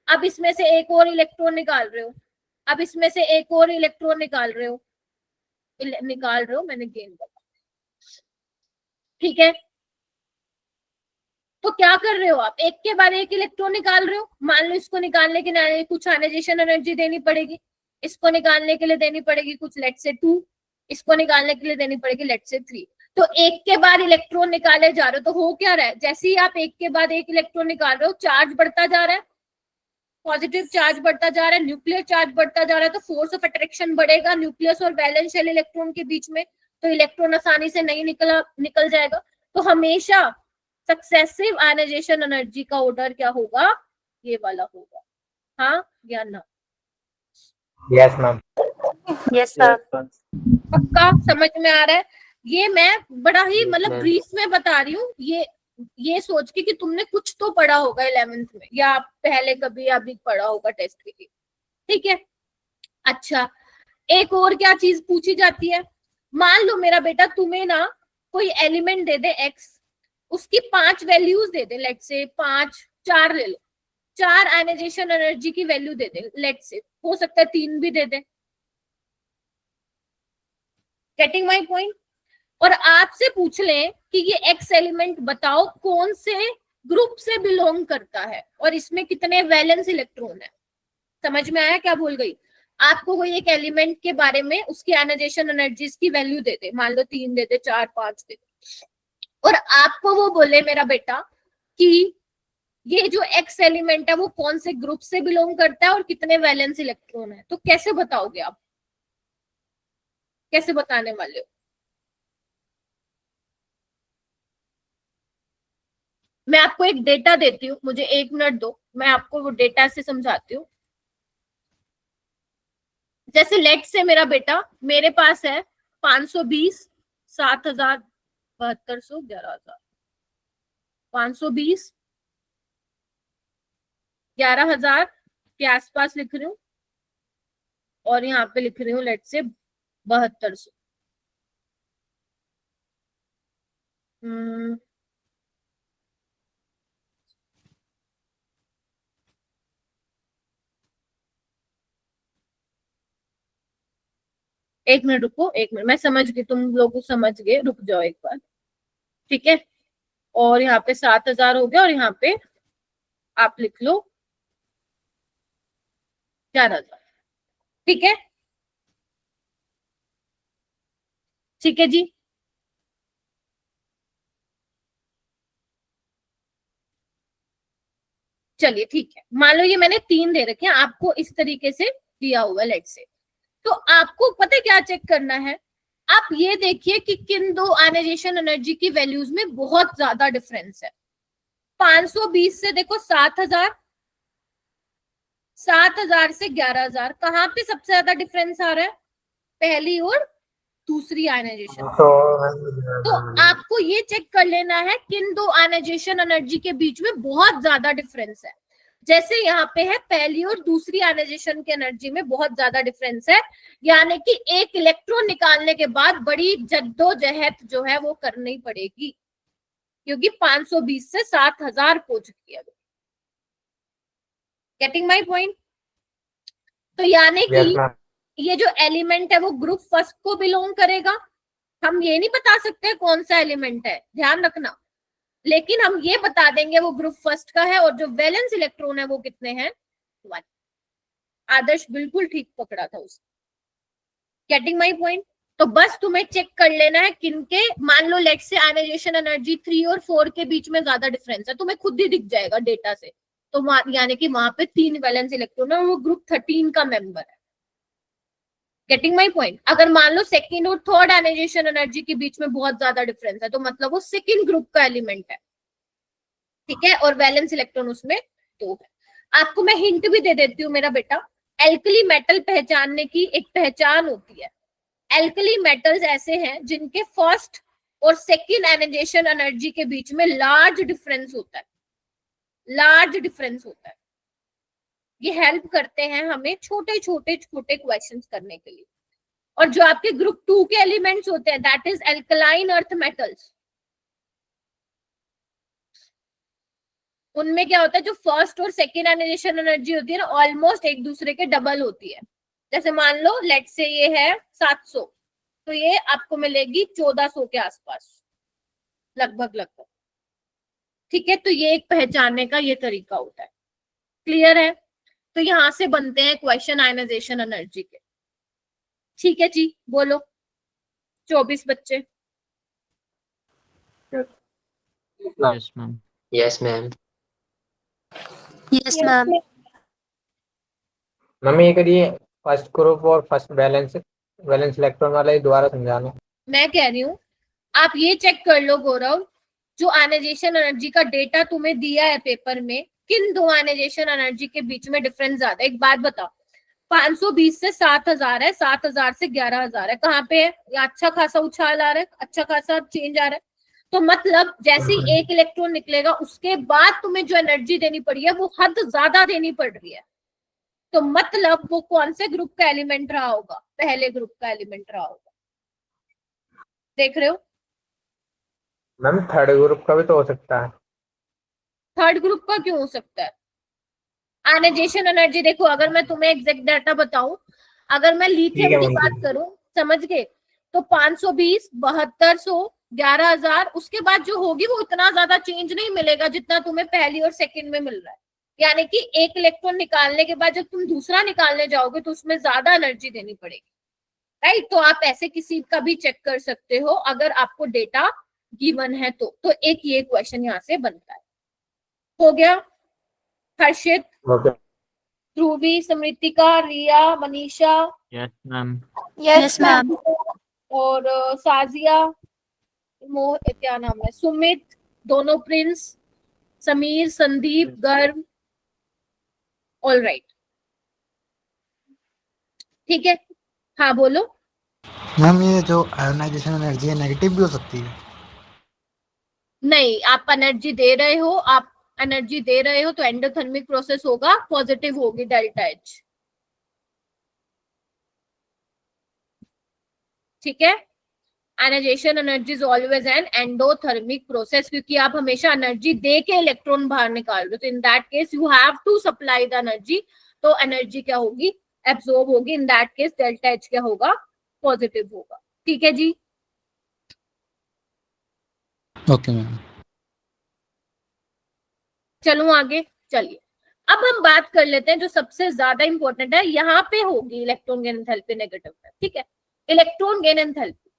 अब इसमें से एक और इलेक्ट्रॉन निकाल रहे हो, अब इसमें से एक और इलेक्ट्रॉन निकाल रहे हो, मैंने गेन कर। ठीक है, तो क्या कर रहे हो आप? एक के बाद एक इलेक्ट्रॉन निकाल रहे हो। मान लो इसको निकालने के लिए कुछ आयनाइजेशन एनर्जी देनी पड़ेगी, इसको निकालने के लिए देनी पड़ेगी कुछ, लेट से 2, इसको निकालने के लिए देनी पड़ेगी लेट से 3। तो एक के बाद इलेक्ट्रॉन निकाले जा रहे हो, तो हो क्या रहा है? जैसे ही आप एक के बाद एक इलेक्ट्रॉन निकाल रहे हो, चार्ज बढ़ता जा रहा है, पॉजिटिव चार्ज बढ़ता जा रहा है, न्यूक्लियर चार्ज बढ़ता जा रहा है, तो फोर्स ऑफ अट्रैक्शन बढ़ेगा न्यूक्लियस और वैलेंस शेल इलेक्ट्रॉन के बीच में, तो इलेक्ट्रॉन आसानी से नहीं निकल जाएगा। तो हमेशा सक्सेसिव आयनाइजेशन एनर्जी का ऑर्डर क्या होगा? ये वाला होगा। हाँ या ना? Yes ma'am. Yes sir. पक्का समझ में आ रहा है? ये मैं बड़ा ही मतलब ब्रीफ में बता रही हूँ, ये सोच के कि तुमने कुछ तो पढ़ा होगा 11th में, या पहले कभी अभी पढ़ा होगा टेस्ट के लिए। ठीक है, अच्छा एक और क्या चीज पूछी जाती है, मान लो मेरा बेटा तुम्हें ना कोई एलिमेंट दे दे x, उसकी 5 वैल्यूज दे दे, लेट से 4 ले लो, 4 आयनाइजेशन एनर्जी की वैल्यू दे दे, लेट से, हो सकता है 3 भी दे दे। Getting my point? और आपसे पूछ लें कि ये एक्स एलिमेंट बताओ कौन से ग्रुप से बिलोंग करता है और इसमें कितने वैलेंस इलेक्ट्रॉन है। समझ में आया क्या बोल गई? आपको कोई एक एलिमेंट के बारे में उसकी आयनाइजेशन एनर्जीज की वैल्यू दे दे, मान लो 3 दे दे, 4, 5 दे दे, और आपको वो बोले मेरा बेटा कि ये जो एक्स एलिमेंट है वो कौन से ग्रुप से बिलोंग करता है और कितने वैलेंस इलेक्ट्रॉन है, तो कैसे बताओगे आप? कैसे बताने वाले हो? मैं आपको एक डेटा देती हूँ, मुझे 1 मिनट दो, मैं आपको वो डेटा से समझाती हूँ। जैसे लेट से मेरा बेटा मेरे पास है 520, 7000, 7200, 11000, 520, 11000 के आसपास लिख रही हूँ, और यहाँ पे लिख रही हूँ लेट से 7200। एक मिनट रुको, 1 मिनट, मैं समझ गई, तुम लोग समझ गए, रुक जाओ एक बार, ठीक है। और यहाँ पे 7000 हो गया, और यहाँ पे आप लिख लो 11000, ठीक है, ठीक है जी। चलिए ठीक है, मान लो ये मैंने 3 दे रखे हैं, आपको इस तरीके से दिया हुआ है लेट से। तो आपको पता है क्या चेक करना है, आप ये देखिए कि किन दो आयनाइजेशन एनर्जी की वैल्यूज में बहुत ज्यादा डिफरेंस है। 520 से देखो 7000, 7000 से 11000, कहाँ पे सबसे ज्यादा डिफरेंस आ रहा है, पहली और दूसरी आयनाइजेशन। तो आपको ये चेक कर लेना है किन दो आयनाइजेशन एनर्जी के बीच में बहुत ज्यादा डिफरेंस है। जैसे यहाँ पे है पहली और दूसरी आयनाइजेशन की एनर्जी में बहुत ज्यादा डिफरेंस है, यानी कि एक इलेक्ट्रॉन निकालने के बाद बड़ी जद्दोजहद जो है वो करनी पड़ेगी, क्योंकि 520 से 7000 पहुंच चुकी है। Getting my point? तो यानी कि ये जो एलिमेंट है वो ग्रुप फर्स्ट को बिलोंग करेगा। हम ये नहीं बता सकते कौन सा एलिमेंट है, ध्यान रखना, लेकिन हम ये बता देंगे वो ग्रुप फर्स्ट का है, और जो वैलेंस इलेक्ट्रॉन है वो कितने हैं, 1। आदर्श बिल्कुल ठीक पकड़ा था उसने। Getting my point? तो बस तुम्हें चेक कर लेना है किनके, मान लो लेट से आयनाइजेशन एनर्जी 3 और 4 के बीच में ज्यादा डिफरेंस है, तुम्हें खुद ही दिख जाएगा डेटा से। तो यानी कि वहां पे 3 वैलेंस इलेक्ट्रॉन है और वो ग्रुप 13 का मेंबर है। Getting my point? अगर मान लो सेकंड और थर्ड आयनाइजेशन एनर्जी के बीच में बहुत ज्यादा डिफरेंस है, तो मतलब वो सेकंड ग्रुप का एलिमेंट है, ठीक है, और वैलेंस इलेक्ट्रॉन उसमें 2 है। आपको मैं हिंट भी दे देती हूँ मेरा बेटा, एल्कली मेटल पहचानने की एक पहचान होती है। एल्कली मेटल्स ऐसे हैं जिनके फर्स्ट और सेकंड आयनाइजेशन एनर्जी के बीच में लार्ज डिफरेंस होता है, लार्ज डिफरेंस होता है। ये हेल्प करते हैं हमें छोटे छोटे छोटे क्वेश्चंस करने के लिए। और जो आपके ग्रुप 2 के एलिमेंट्स होते हैं, that is alkaline earth metals, उनमें क्या होता है, जो फर्स्ट और सेकंड आयनाइजेशन एनर्जी होती है ना, ऑलमोस्ट एक दूसरे के डबल होती है। जैसे मान लो लेट से ये है 700, तो ये आपको मिलेगी 1400 के आसपास, लगभग लगभग, ठीक है। तो ये एक पहचानने का ये तरीका होता है। क्लियर है? तो यहां से बनते हैं क्वेश्चन आयनाइजेशन एनर्जी के, ठीक है जी। बोलो 24 बच्चे। Yes ma'am. Yes ma'am. Yes ma'am. Mummy ये करिए फर्स्ट ग्रुप और फर्स्ट वैलेंस इलेक्ट्रॉन वाला ही दोबारा समझाना। मैं कह रही हूँ आप ये चेक कर लो गौरव, जो आयनाइजेशन एनर्जी का डेटा तुम्हें दिया है पेपर में, किन दो आयनाइजेशन एनर्जी के बीच में डिफरेंस ज्यादा है। एक बात बताओ, 520 से 7000 है, 7000 से 11000 है, कहाँ पे है? ये अच्छा खासा उछाल आ रहा है, अच्छा खासा चेंज आ रहा है। तो मतलब जैसे ही एक इलेक्ट्रॉन निकलेगा उसके बाद तुम्हें जो एनर्जी देनी पड़ी है वो हद ज्यादा देनी पड़ रही है। तो मतलब वो कौन से ग्रुप का एलिमेंट रहा होगा? पहले ग्रुप का एलिमेंट रहा होगा। देख रहे हो? मैम थर्ड ग्रुप का भी तो हो सकता है। थर्ड ग्रुप का क्यों हो सकता है? आयनाइजेशन एनर्जी देखो, अगर मैं तुम्हें एग्जैक्ट डाटा बताऊं, अगर मैं लिथियम की बात करूं, समझ गए, तो 520, 7200, 11000, उसके बाद जो होगी वो इतना ज्यादा चेंज नहीं मिलेगा जितना तुम्हें पहली और सेकंड में मिल रहा है। यानी कि एक इलेक्ट्रॉन निकालने के बाद जब तुम दूसरा निकालने जाओगे तो उसमें ज्यादा एनर्जी देनी पड़ेगी, राइट। तो आप ऐसे किसी का भी चेक कर सकते हो अगर आपको डेटा गिवन है तो एक ये क्वेश्चन यहाँ से बनता है। हो गया? Harshit, Dhruvi, Smritika, Riya, Manisha, yes ma'am. Yes ma'am. और साजिया, क्या नाम है, सुमित, दोनों प्रिंस, समीर, संदीप, गर्व, ऑल राइट, ठीक है। हाँ बोलो। मैम ये जो आयोनाइजेशन एनर्जी है नेगेटिव भी हो सकती है? नहीं, आप एनर्जी दे रहे हो, आप एनर्जी दे रहे हो तो एंडोथर्मिक प्रोसेस होगा, पॉजिटिव होगी डेल्टा एच, ठीक है। Ionisation energy is always an endothermic process, क्योंकि आप हमेशा एनर्जी दे के इलेक्ट्रॉन बाहर निकाल रहे हो, तो in that case you have to supply the energy, तो एनर्जी क्या होगी, एब्सॉर्ब होगी, in that case delta H क्या होगा, पॉजिटिव होगा, ठीक है जी। Okay ma'am. चलो आगे चलिए, अब हम बात कर लेते हैं जो सबसे ज्यादा इंपॉर्टेंट है, यहाँ पे होगी इलेक्ट्रॉन गेन एंथैल्पी नेगेटिव में, ठीक है। Electron gain enthalpy,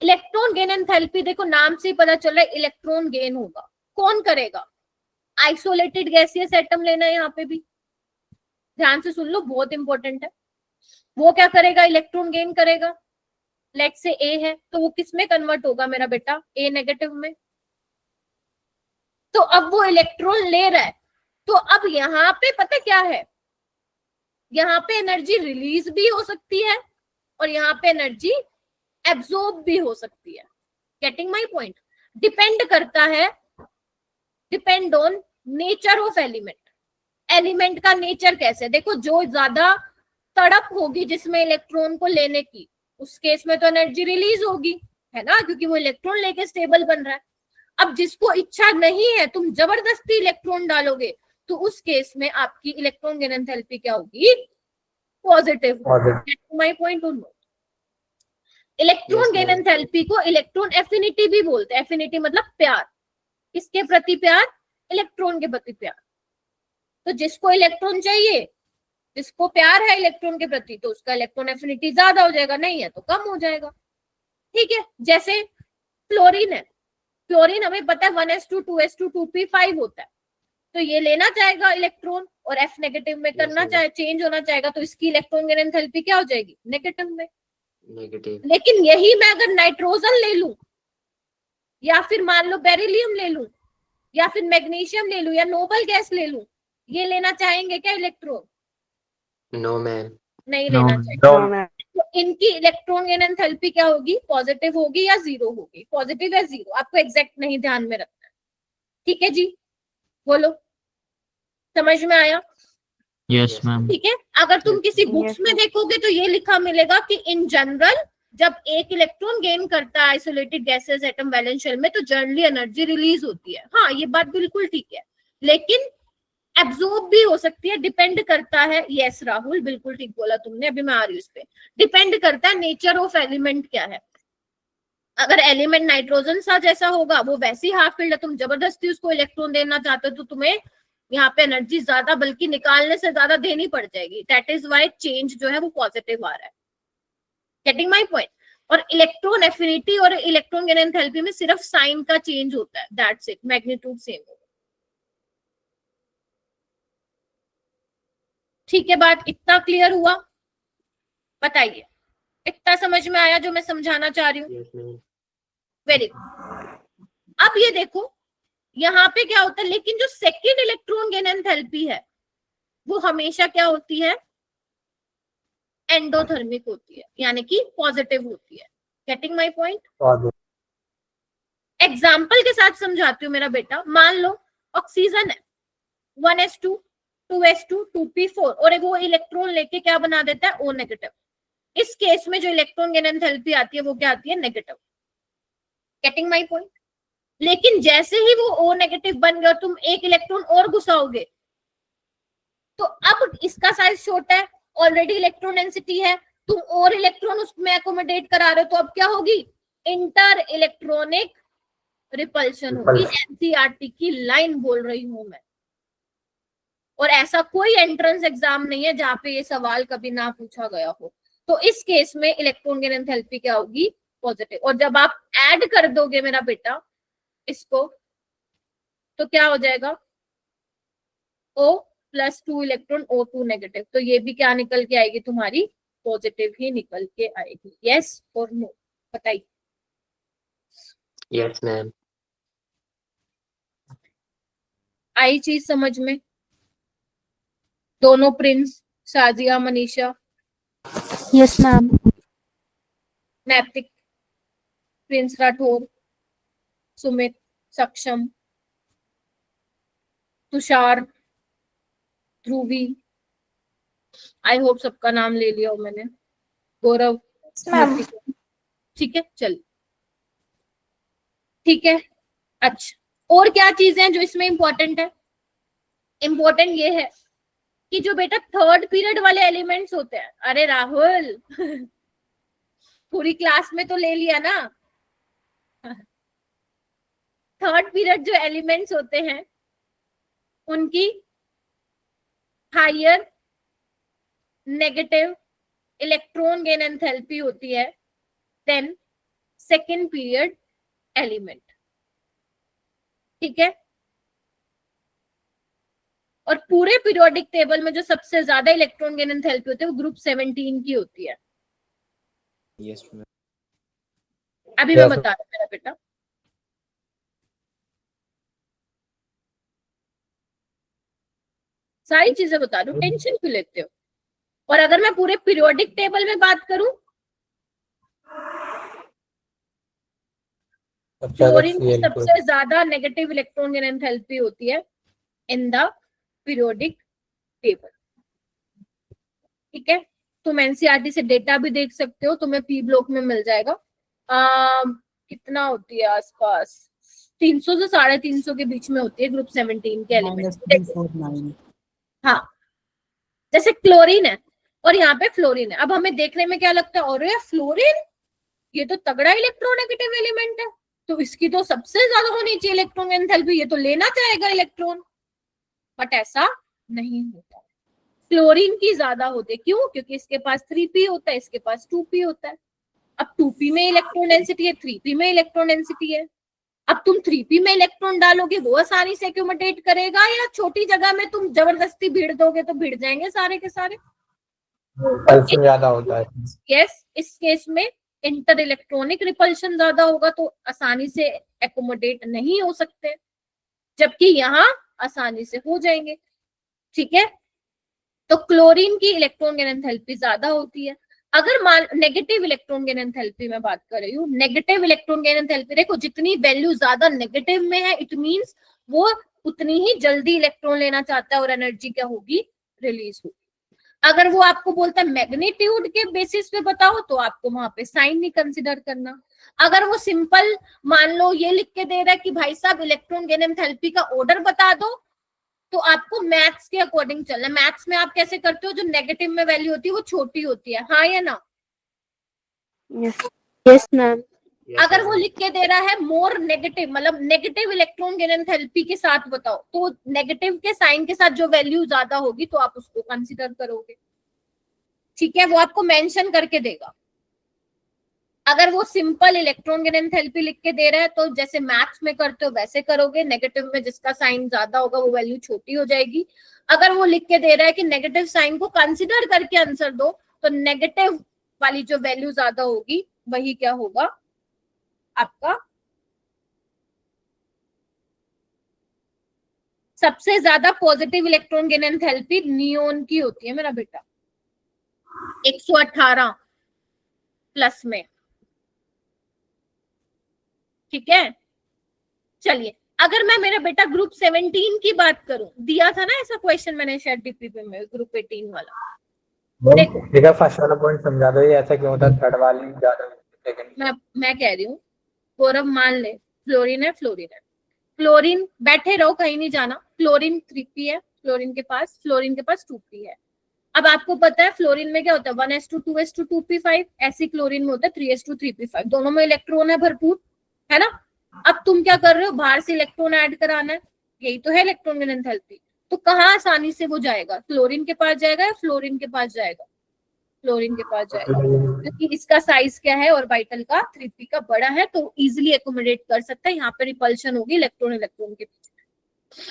electron gain enthalpy देखो नाम से ही पता चल रहा है इलेक्ट्रॉन गेन होगा, कौन करेगा, आइसोलेटेड गैसियस एटम लेना है, यहाँ पे भी ध्यान से सुन लो, बहुत इंपॉर्टेंट है। वो क्या करेगा, इलेक्ट्रॉन गेन करेगा, लेट से ए है तो वो किस में कन्वर्ट होगा मेरा बेटा, ए नेगेटिव में। तो अब वो इलेक्ट्रॉन ले रहा है, तो अब यहाँ पे पता क्या है, यहाँ पे एनर्जी रिलीज भी हो सकती है और यहाँ पे एनर्जी एब्सॉर्ब भी हो सकती है। गेटिंग माय पॉइंट, डिपेंड करता है, depend on nature of element, element का नेचर कैसे, देखो जो ज्यादा तड़प होगी जिसमें इलेक्ट्रॉन को लेने की, उस केस में तो एनर्जी रिलीज होगी, है ना, क्योंकि वो इलेक्ट्रॉन लेके स्टेबल बन रहा है। अब जिसको इच्छा नहीं है, तुम जबरदस्ती इलेक्ट्रॉन डालोगे, तो उस केस में आपकी इलेक्ट्रॉन गेन एंथैल्पी क्या होगी, पॉजिटिव। माय पॉइंट और नो, इलेक्ट्रॉन गेन एंथैल्पी को इलेक्ट्रॉन एफिनिटी भी बोलते हैं, एफिनिटी मतलब प्यार, किसके प्रति प्यार, इलेक्ट्रॉन के प्रति प्यार। तो जिसको इलेक्ट्रॉन चाहिए, जिसको प्यार है इलेक्ट्रॉन के प्रति, तो उसका इलेक्ट्रॉन एफिनिटी ज्यादा हो जाएगा, नहीं है तो कम हो जाएगा, ठीक है। जैसे फ्लोरीन है, फ्लोरीन हमें पता है 1s2 2s2 2p5 होता है, तो ये लेना चाहेगा इलेक्ट्रॉन और F नेगेटिव में करना चाहे, चेंज होना चाहेगा, तो इसकी इलेक्ट्रॉन गेन एंथैल्पी क्या हो जाएगी, नेगेटिव में। नेगेटिव। लेकिन यही मैं अगर नाइट्रोजन ले लूं, या फिर मान लो बेरिलियम ले लूं, या फिर मैग्नीशियम ले लूं, या नोबल गैस ले लूं, ये लेना चाहेंगे क्या इलेक्ट्रॉन, नो मैम। नहीं No, लेना चाहिए। तो इनकी इलेक्ट्रॉन गेन एंथैल्पी क्या होगी, पॉजिटिव होगी या जीरो होगी, पॉजिटिव या जीरो, आपको एग्जैक्ट नहीं ध्यान में रखना है, ठीक है जी। बोलो, समझ में आया, yes ma'am, ठीक है। अगर तुम किसी बुक्स में देखोगे तो ये लिखा मिलेगा कि इन जनरल जब एक इलेक्ट्रॉन गेन करता है isolated gases atom valence shell में, तो जनरली एनर्जी रिलीज होती है, हाँ ये बात बिल्कुल ठीक है, लेकिन एब्जॉर्ब भी हो सकती है, डिपेंड करता है, यस राहुल बिल्कुल ठीक बोला तुमने, अभी मैं आ रही हूँ इस पे, डिपेंड करता है नेचर ऑफ एलिमेंट क्या है। अगर एलिमेंट नाइट्रोजन सा जैसा होगा, वो वैसी हाफ फील्ड है, तुम जबरदस्ती उसको इलेक्ट्रॉन देना चाहते हो, तो तुम्हें यहाँ पे एनर्जी ज्यादा, बल्कि निकालने से ज्यादा देनी पड़ जाएगी, दैट इज वाई चेंज जो है वो पॉजिटिव आ रहा है। Getting my point. और इलेक्ट्रॉन एफिनिटी और इलेक्ट्रॉन गेन एंथैल्पी में सिर्फ साइन का चेंज होता है, दैट्स इट, मैग्नीट्यूड सेम होगा, ठीक है। बात इतना क्लियर हुआ, बताइए इतना समझ में आया जो मैं समझाना चाह रही हूँ, वेरी गुड। अब ये देखो यहाँ पे क्या होता है, लेकिन जो सेकेंड इलेक्ट्रॉन गेन एंथैल्पी है वो हमेशा क्या होती है, एंडोथर्मिक होती है, यानी कि पॉजिटिव होती है। गेटिंग माय पॉइंट, एग्जाम्पल के साथ समझाती हूँ मेरा बेटा। मान लो ऑक्सीजन है 1s2 2s2 2p4 और वो इलेक्ट्रॉन लेके क्या बना देता है, O नेगेटिव। इस केस में जो इलेक्ट्रॉन गेन एंथैल्पी आती है वो क्या आती है, नेगेटिव। Getting my point. लेकिन जैसे ही वो O नेगेटिव बन गया और तुम एक इलेक्ट्रॉन और घुसाओगे, तो अब इसका साइज छोटा है, ऑलरेडी इलेक्ट्रॉन डेंसिटी है, तुम और इलेक्ट्रॉन उसमें एकोमोडेट करा रहे हो, तो अब क्या होगी, इंटर इलेक्ट्रॉनिक रिपल्शन होगी। एनसीईआरटी की लाइन बोल रही हूं मैं, और ऐसा कोई एंट्रेंस एग्जाम नहीं है जहां पे ये सवाल कभी ना पूछा गया हो। तो इस केस में इलेक्ट्रॉन गेन एंथैल्पी क्या होगी, पॉजिटिव। और जब आप ऐड कर दोगे मेरा बेटा इसको, तो क्या हो जाएगा, O+2 इलेक्ट्रॉन O2 नेगेटिव, तो ये भी क्या निकल के आएगी तुम्हारी, पॉजिटिव ही निकल के आएगी। यस और नो, बताइए। Yes ma'am. आई चीज समझ में? दोनों Prince, Shazia, Manisha, yes ma'am. नैतिक, प्रिंस राठौर, सुमित, सक्षम, तुषार, ध्रुवी, आई होप सबका नाम ले लिया हो मैंने, गौरव, मैम। स्मृति। ठीक है, चल ठीक है। अच्छा, और क्या चीजें हैं जो इसमें इंपॉर्टेंट है? इंपॉर्टेंट ये है कि जो बेटा थर्ड पीरियड वाले एलिमेंट्स होते हैं, अरे राहुल पूरी क्लास में तो ले लिया ना। थर्ड पीरियड जो एलिमेंट्स होते हैं उनकी higher negative electron gain enthalpy होती है देन सेकेंड पीरियड एलिमेंट। ठीक है, और पूरे पीरियोडिक टेबल में जो सबसे ज्यादा इलेक्ट्रॉन गेन एंथैल्पी होती है वो ग्रुप 17 की होती है। Yes ma'am. अभी मैं बता रहा हूँ मेरा बेटा। सारी चीजें बता रही हूँ, टेंशन क्यों लेते हो? और अगर मैं पूरे पीरियोडिक टेबल में बात करूं, फ्लोरीन की सबसे ज्यादा नेगेटिव इलेक्ट्रॉन गेन एंथैल्पी होती है इन द पीरियोडिक टेबल। ठीक है, तुम एनसीईआरटी से डेटा भी देख सकते हो, तुम्हें पी ब्लॉक में मिल जाएगा। कितना होती है आसपास 300 से 350 के बीच में होती है ग्रुप 17 के एलिमेंट्स। हाँ, जैसे क्लोरीन है और यहाँ पे फ्लोरीन है। अब हमें देखने में क्या लगता है, और फ्लोरीन ये तो तगड़ा इलेक्ट्रोनेगेटिव एलिमेंट है, तो इसकी तो सबसे ज्यादा होनी चाहिए इलेक्ट्रॉन एंथैल्पी, ये तो लेना चाहेगा इलेक्ट्रॉन। बट ऐसा नहीं होता, क्लोरीन की ज्यादा होती है। क्यों? क्योंकि इसके पास 3p होता है, इसके पास 2p होता है। अब 2p में इलेक्ट्रॉन डेंसिटी है, 3p में इलेक्ट्रॉन डेंसिटी है। अब तुम 3p में इलेक्ट्रॉन डालोगे, वो आसानी से एक्यूमुलेट करेगा, या छोटी जगह में तुम जबरदस्ती भीड़ दोगे तो भीड़ जाएंगे सारे के सारे? कैल्शियम ज्यादा होता है। यस, इस केस में इंटर इलेक्ट्रॉनिक रिपल्शन ज्यादा होगा, तो आसानी से एक्यूमुलेट नहीं हो सकते, जबकि यहाँ आसानी से हो जाएंगे। ठीक है, तो क्लोरीन की इलेक्ट्रॉन गेन एंथैल्पी ज्यादा होती है। अगर मान नेगेटिव इलेक्ट्रॉन गेन एंथैल्पी में बात कर रही हूँ, नेगेटिव इलेक्ट्रॉन गेन एंथैल्पी, देखो जितनी वैल्यू ज्यादा नेगेटिव में है इट मींस वो उतनी ही जल्दी इलेक्ट्रॉन लेना चाहता है और एनर्जी क्या होगी, रिलीज होगी। अगर वो आपको बोलता है मैग्नीट्यूड के बेसिस पे बताओ, तो आपको वहां पे साइन नहीं कंसिडर करना। अगर वो सिंपल मान लो ये लिख के दे रहा है कि भाई साहब इलेक्ट्रॉन गेन एंथैल्पी का ऑर्डर बता दो, तो आपको मैथ्स के अकॉर्डिंग चलना। मैथ्स में आप कैसे करते हो, जो नेगेटिव में वैल्यू होती है वो छोटी होती है, हाँ या ना? Yes ma'am. अगर वो लिख के दे रहा है मोर नेगेटिव, मतलब नेगेटिव इलेक्ट्रॉन गेन एंथैल्पी के साथ बताओ, तो नेगेटिव के साइन के साथ जो वैल्यू ज्यादा होगी तो आप उसको कंसिडर करोगे। ठीक है, वो आपको मेंशन करके देगा। अगर वो सिंपल इलेक्ट्रॉन गेन एंथैल्पी लिख के दे रहा है तो जैसे मैथ्स में करते हो वैसे करोगे, नेगेटिव में जिसका साइन ज्यादा होगा वो वैल्यू छोटी हो जाएगी। अगर वो लिख के दे रहा है कि नेगेटिव साइन को कंसिडर करके आंसर दो, तो नेगेटिव वाली जो वैल्यू ज्यादा होगी वही क्या होगा आपका। सबसे ज्यादा positive electron gain enthalpy neon की होती है मेरा बेटा, 118 प्लस में। ठीक है, चलिए अगर मैं मेरे बेटा ग्रुप 17 की बात करूं, दिया था ना ऐसा क्वेश्चन मैंने शायद डीपीपी में, ग्रुप 18 वाला। देखो फर्स्ट वाला पॉइंट समझा दो, ये ऐसा क्यों होता है, थर्ड वाली ज्यादा सेकंड। मैं कह रही हूँ गौरव, मान ले फ्लोरीन है, फ्लोरीन है, फ्लोरीन, बैठे रहो कहीं नहीं जाना। फ्लोरीन 3p है, फ्लोरीन के पास 2p है। अब आपको पता है फ्लोरीन में क्या होता है, 1s2 2p5, ऐसी क्लोरीन में होता है 3s2 3p5, दोनों में इलेक्ट्रॉन है भरपूर, है ना? अब तुम क्या कर रहे हो, बाहर से इलेक्ट्रॉन ऐड कराना है, यही तो है इलेक्ट्रॉन गेन एंथैल्पी। तो कहाँ आसानी से वो जाएगा, क्लोरीन के पास जाएगा या फ्लोरीन के पास जाएगा? फ्लोरीन के पास जाएगा, क्योंकि इसका साइज क्या है ऑर्बिटल का 3p का बड़ा है, तो इजिली एकोमोडेट कर सकता है। यहाँ पे रिपल्शन होगी इलेक्ट्रॉन इलेक्ट्रॉन के बीच।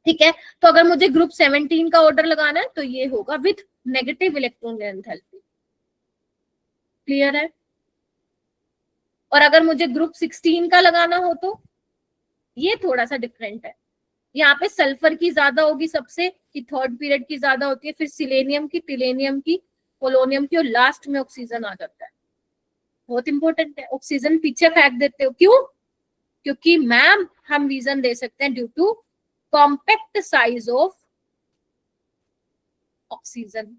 ठीक है, तो अगर मुझे ग्रुप 17 का ऑर्डर लगाना है तो ये होगा with negative electron gain enthalpy. Clear है? और अगर मुझे ग्रुप 16 का लगाना हो तो ये थोड़ा सा डिफरेंट है, यहाँ पे सल्फर की ज्यादा होगी सबसे, कि थर्ड पीरियड की ज्यादा होती है, फिर सिलेनियम की, टिलेनियम की, पोलोनियम की, और लास्ट में ऑक्सीजन आ जाता है। बहुत इंपॉर्टेंट है। ऑक्सीजन पीछे फेंक देते हो, क्यों? क्योंकि मैम हम रीजन दे सकते हैं due to compact size of oxygen,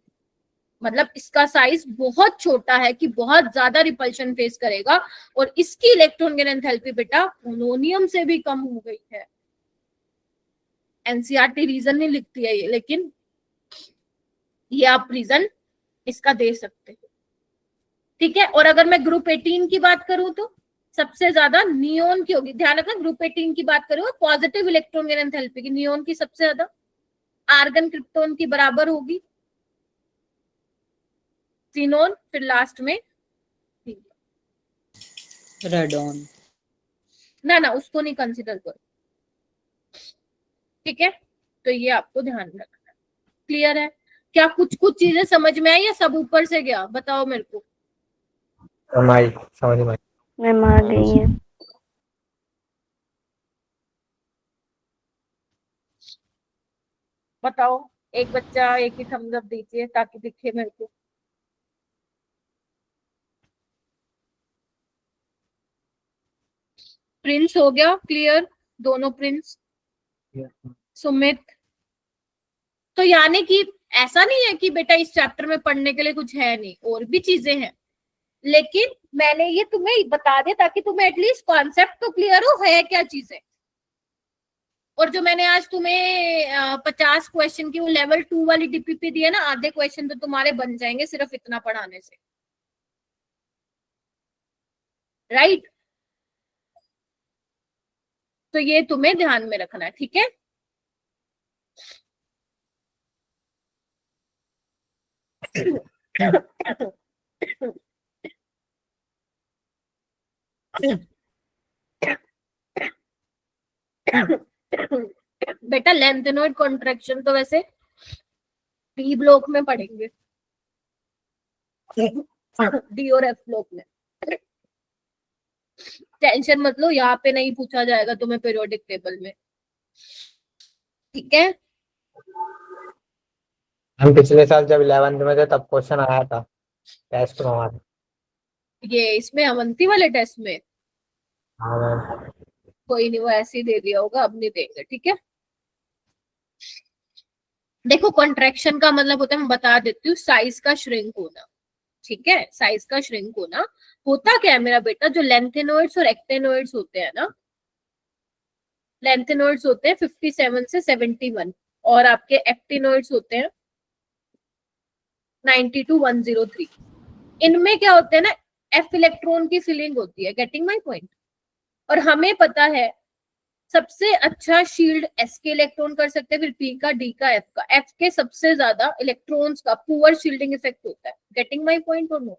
मतलब इसका साइज बहुत छोटा है कि बहुत ज्यादा रिपल्शन फेस करेगा, और इसकी इलेक्ट्रॉन गेन एंथैल्पी बेटा पोलोनियम से भी कम हो गई है। एनसीईआरटी रीजन नहीं लिखती है ये, लेकिन ये आप रीजन इसका दे सकते हो, ठीक है। और अगर मैं ग्रुप 18 की बात करूं तो सबसे ज्यादा नियोन की होगी। ध्यान रखना, ग्रुप 18 की बात करूं पॉजिटिव इलेक्ट्रॉन गेन एंथैल्पी की नियोन की सबसे ज्यादा, आर्गन क्रिप्टोन की बराबर होगी, सिनोन, फिर लास्ट में रेडॉन। ना उसको नहीं कंसिडर करो, ठीक है। तो ये आपको ध्यान रखना है। क्लियर है? क्या कुछ कुछ चीजें समझ में आई या सब ऊपर से गया? बताओ मेरे को। समझ में आई। मैम आ गई है। बताओ, एक बच्चा एक ही थम्स अप दीजिए ताकि दिखे मेरे को। प्रिंस हो गया क्लियर? दोनों प्रिंस। सुमित, तो यानी कि ऐसा नहीं है कि बेटा इस चैप्टर में पढ़ने के लिए कुछ है नहीं, और भी चीजें हैं, लेकिन मैंने ये तुम्हें बता दिया ताकि तुम्हें एटलीस्ट कॉन्सेप्ट तो क्लियर हो है क्या चीजें। और जो मैंने आज तुम्हें 50 क्वेश्चन की वो लेवल 2 वाली डीपीपी दी है ना, आधे क्वेश्चन तो तुम्हारे बन जाएंगे सिर्फ इतना पढ़ाने से, राइट? तो ये तुम्हें ध्यान में रखना है, ठीक है। बेटा लेंथेनॉइड कॉन्ट्रैक्शन तो वैसे डी ब्लॉक में पढ़ेंगे, डी और एफ ब्लॉक में। टेंशन मत लो, यहाँ पे नहीं पूछा जाएगा तुम्हें पीरियोडिक टेबल में, ठीक है। हम पिछले साल जब 11th में थे तब क्वेश्चन आया था टेस्ट में हमारे। ये इसमें अवंती वाले टेस्ट में हाँ मैम। कोई नहीं, वो ऐसे ही दे दिया होगा, अब नहीं देंगे, ठीक है। देखो कॉन्ट्रैक्शन का मतलब होता है, मैं बता देती हूँ, साइज का श्रिंक होना, ठीक है। साइज का श्रिंक होना होता क्या है मेरा बेटा, जो लेंथेनॉइड्स और एक्टेनॉइड्स होते हैं ना, लेंथेनॉइड्स होते हैं 57 से 71 और आपके एक्टिनॉइड्स होते हैं 90 to 103। इनमें क्या होते हैं ना, एफ इलेक्ट्रॉन की फिलिंग होती है, गेटिंग माय पॉइंट। और हमें पता है सबसे अच्छा शील्ड एस के इलेक्ट्रॉन कर सकते हैं, फिर पी का, डी का, एफ का। एफ के सबसे ज्यादा इलेक्ट्रॉन्स का पुअर शील्डिंग इफेक्ट होता है, गेटिंग माय पॉइंट और नो?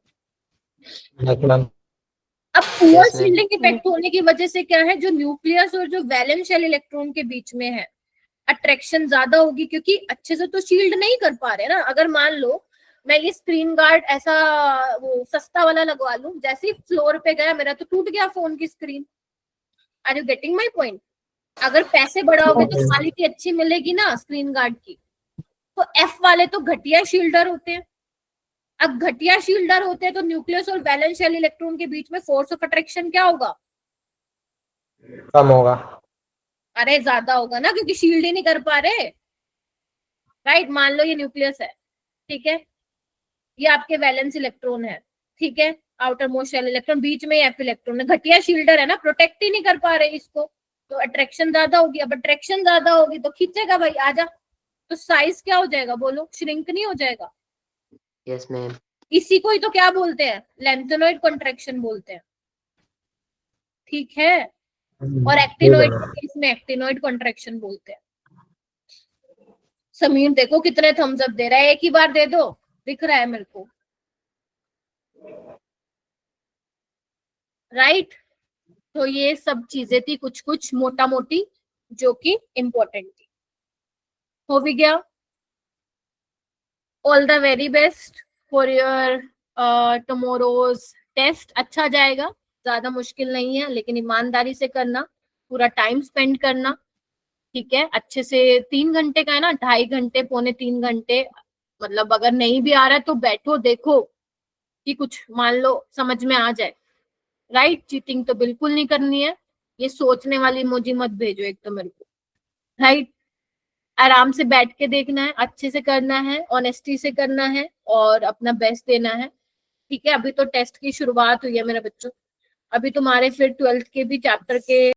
अब पुअर शील्डिंग इफेक्ट होने की वजह से क्या है, जो न्यूक्लियस और जो वैलेंस शेल इलेक्ट्रॉन के बीच में है अट्रैक्शन ज्यादा होगी, क्योंकि अच्छे से तो शील्ड नहीं कर पा रहे ना। अगर मान लो मैं ये स्क्रीन गार्ड ऐसा वो सस्ता वाला लगवा लूं, जैसे ही फ्लोर पे गया मेरा तो टूट गया फोन की screen. Are you getting my point? अगर पैसे बढ़ाओगे तो क्वालिटी अच्छी मिलेगी ना स्क्रीन गार्ड की। तो एफ वाले तो घटिया शील्डर होते हैं। अब घटिया शील्डर होते हैं तो न्यूक्लियस और वैलेंस शेल इलेक्ट्रॉन के बीच में फोर्स ऑफ अट्रैक्शन क्या होगा? कम होगा। अरे ज्यादा होगा ना, क्योंकि शील्ड ही नहीं कर पा रहे, राइट? मान लो ये न्यूक्लियस है, ठीक है, ये आपके वैलेंस इलेक्ट्रॉन है, ठीक है, आउटर मोस्ट शेल इलेक्ट्रॉन, बीच में एफ इलेक्ट्रॉन है, घटिया शील्डर है ना, प्रोटेक्ट ही नहीं कर पा रहे इसको, तो अट्रैक्शन ज्यादा होगी। अब अट्रैक्शन ज्यादा होगी तो खींचेगा भाई, आजा। तो साइज क्या हो जाएगा बोलो? श्रिंक नहीं हो जाएगा? Yes ma'am. इसी को ही तो क्या बोलते हैं, लेंथेनॉइड कॉन्ट्रैक्शन बोलते हैं, ठीक है। और एक्टिनॉइड के केस में एक्टिनॉइड कॉन्ट्रैक्शन बोलते हैं। समीर देखो कितने थम्स अप दे रहा है, एक ही बार दे दो, दिख रहा है मेरे को, राइट? तो ये सब चीजें थी कुछ कुछ मोटा मोटी जो कि इंपॉर्टेंट थी। हो भी गया। All the very best for your tomorrow's test. अच्छा जाएगा, ज्यादा मुश्किल नहीं है, लेकिन ईमानदारी से करना, पूरा टाइम स्पेंड करना, ठीक है, अच्छे से 3 घंटे का है ना, 2.5 घंटे, 2.75 घंटे, मतलब अगर नहीं भी आ रहा है तो बैठो, देखो कि कुछ मान लो समझ में आ जाए। राइट, चीटिंग तो बिल्कुल नहीं करनी है। ये सोचने वाली इमोजी मत भेजो एक तो मेरे को। राइट, आराम से बैठ के देखना है, अच्छे से करना है, ऑनेस्टी से करना है और अपना बेस्ट देना है। ठीक है, अभी तो टेस्ट की शुरुआत हुई है मेरे बच्चों, अभी तुम्हारे फिर 12th के भी चैप्टर के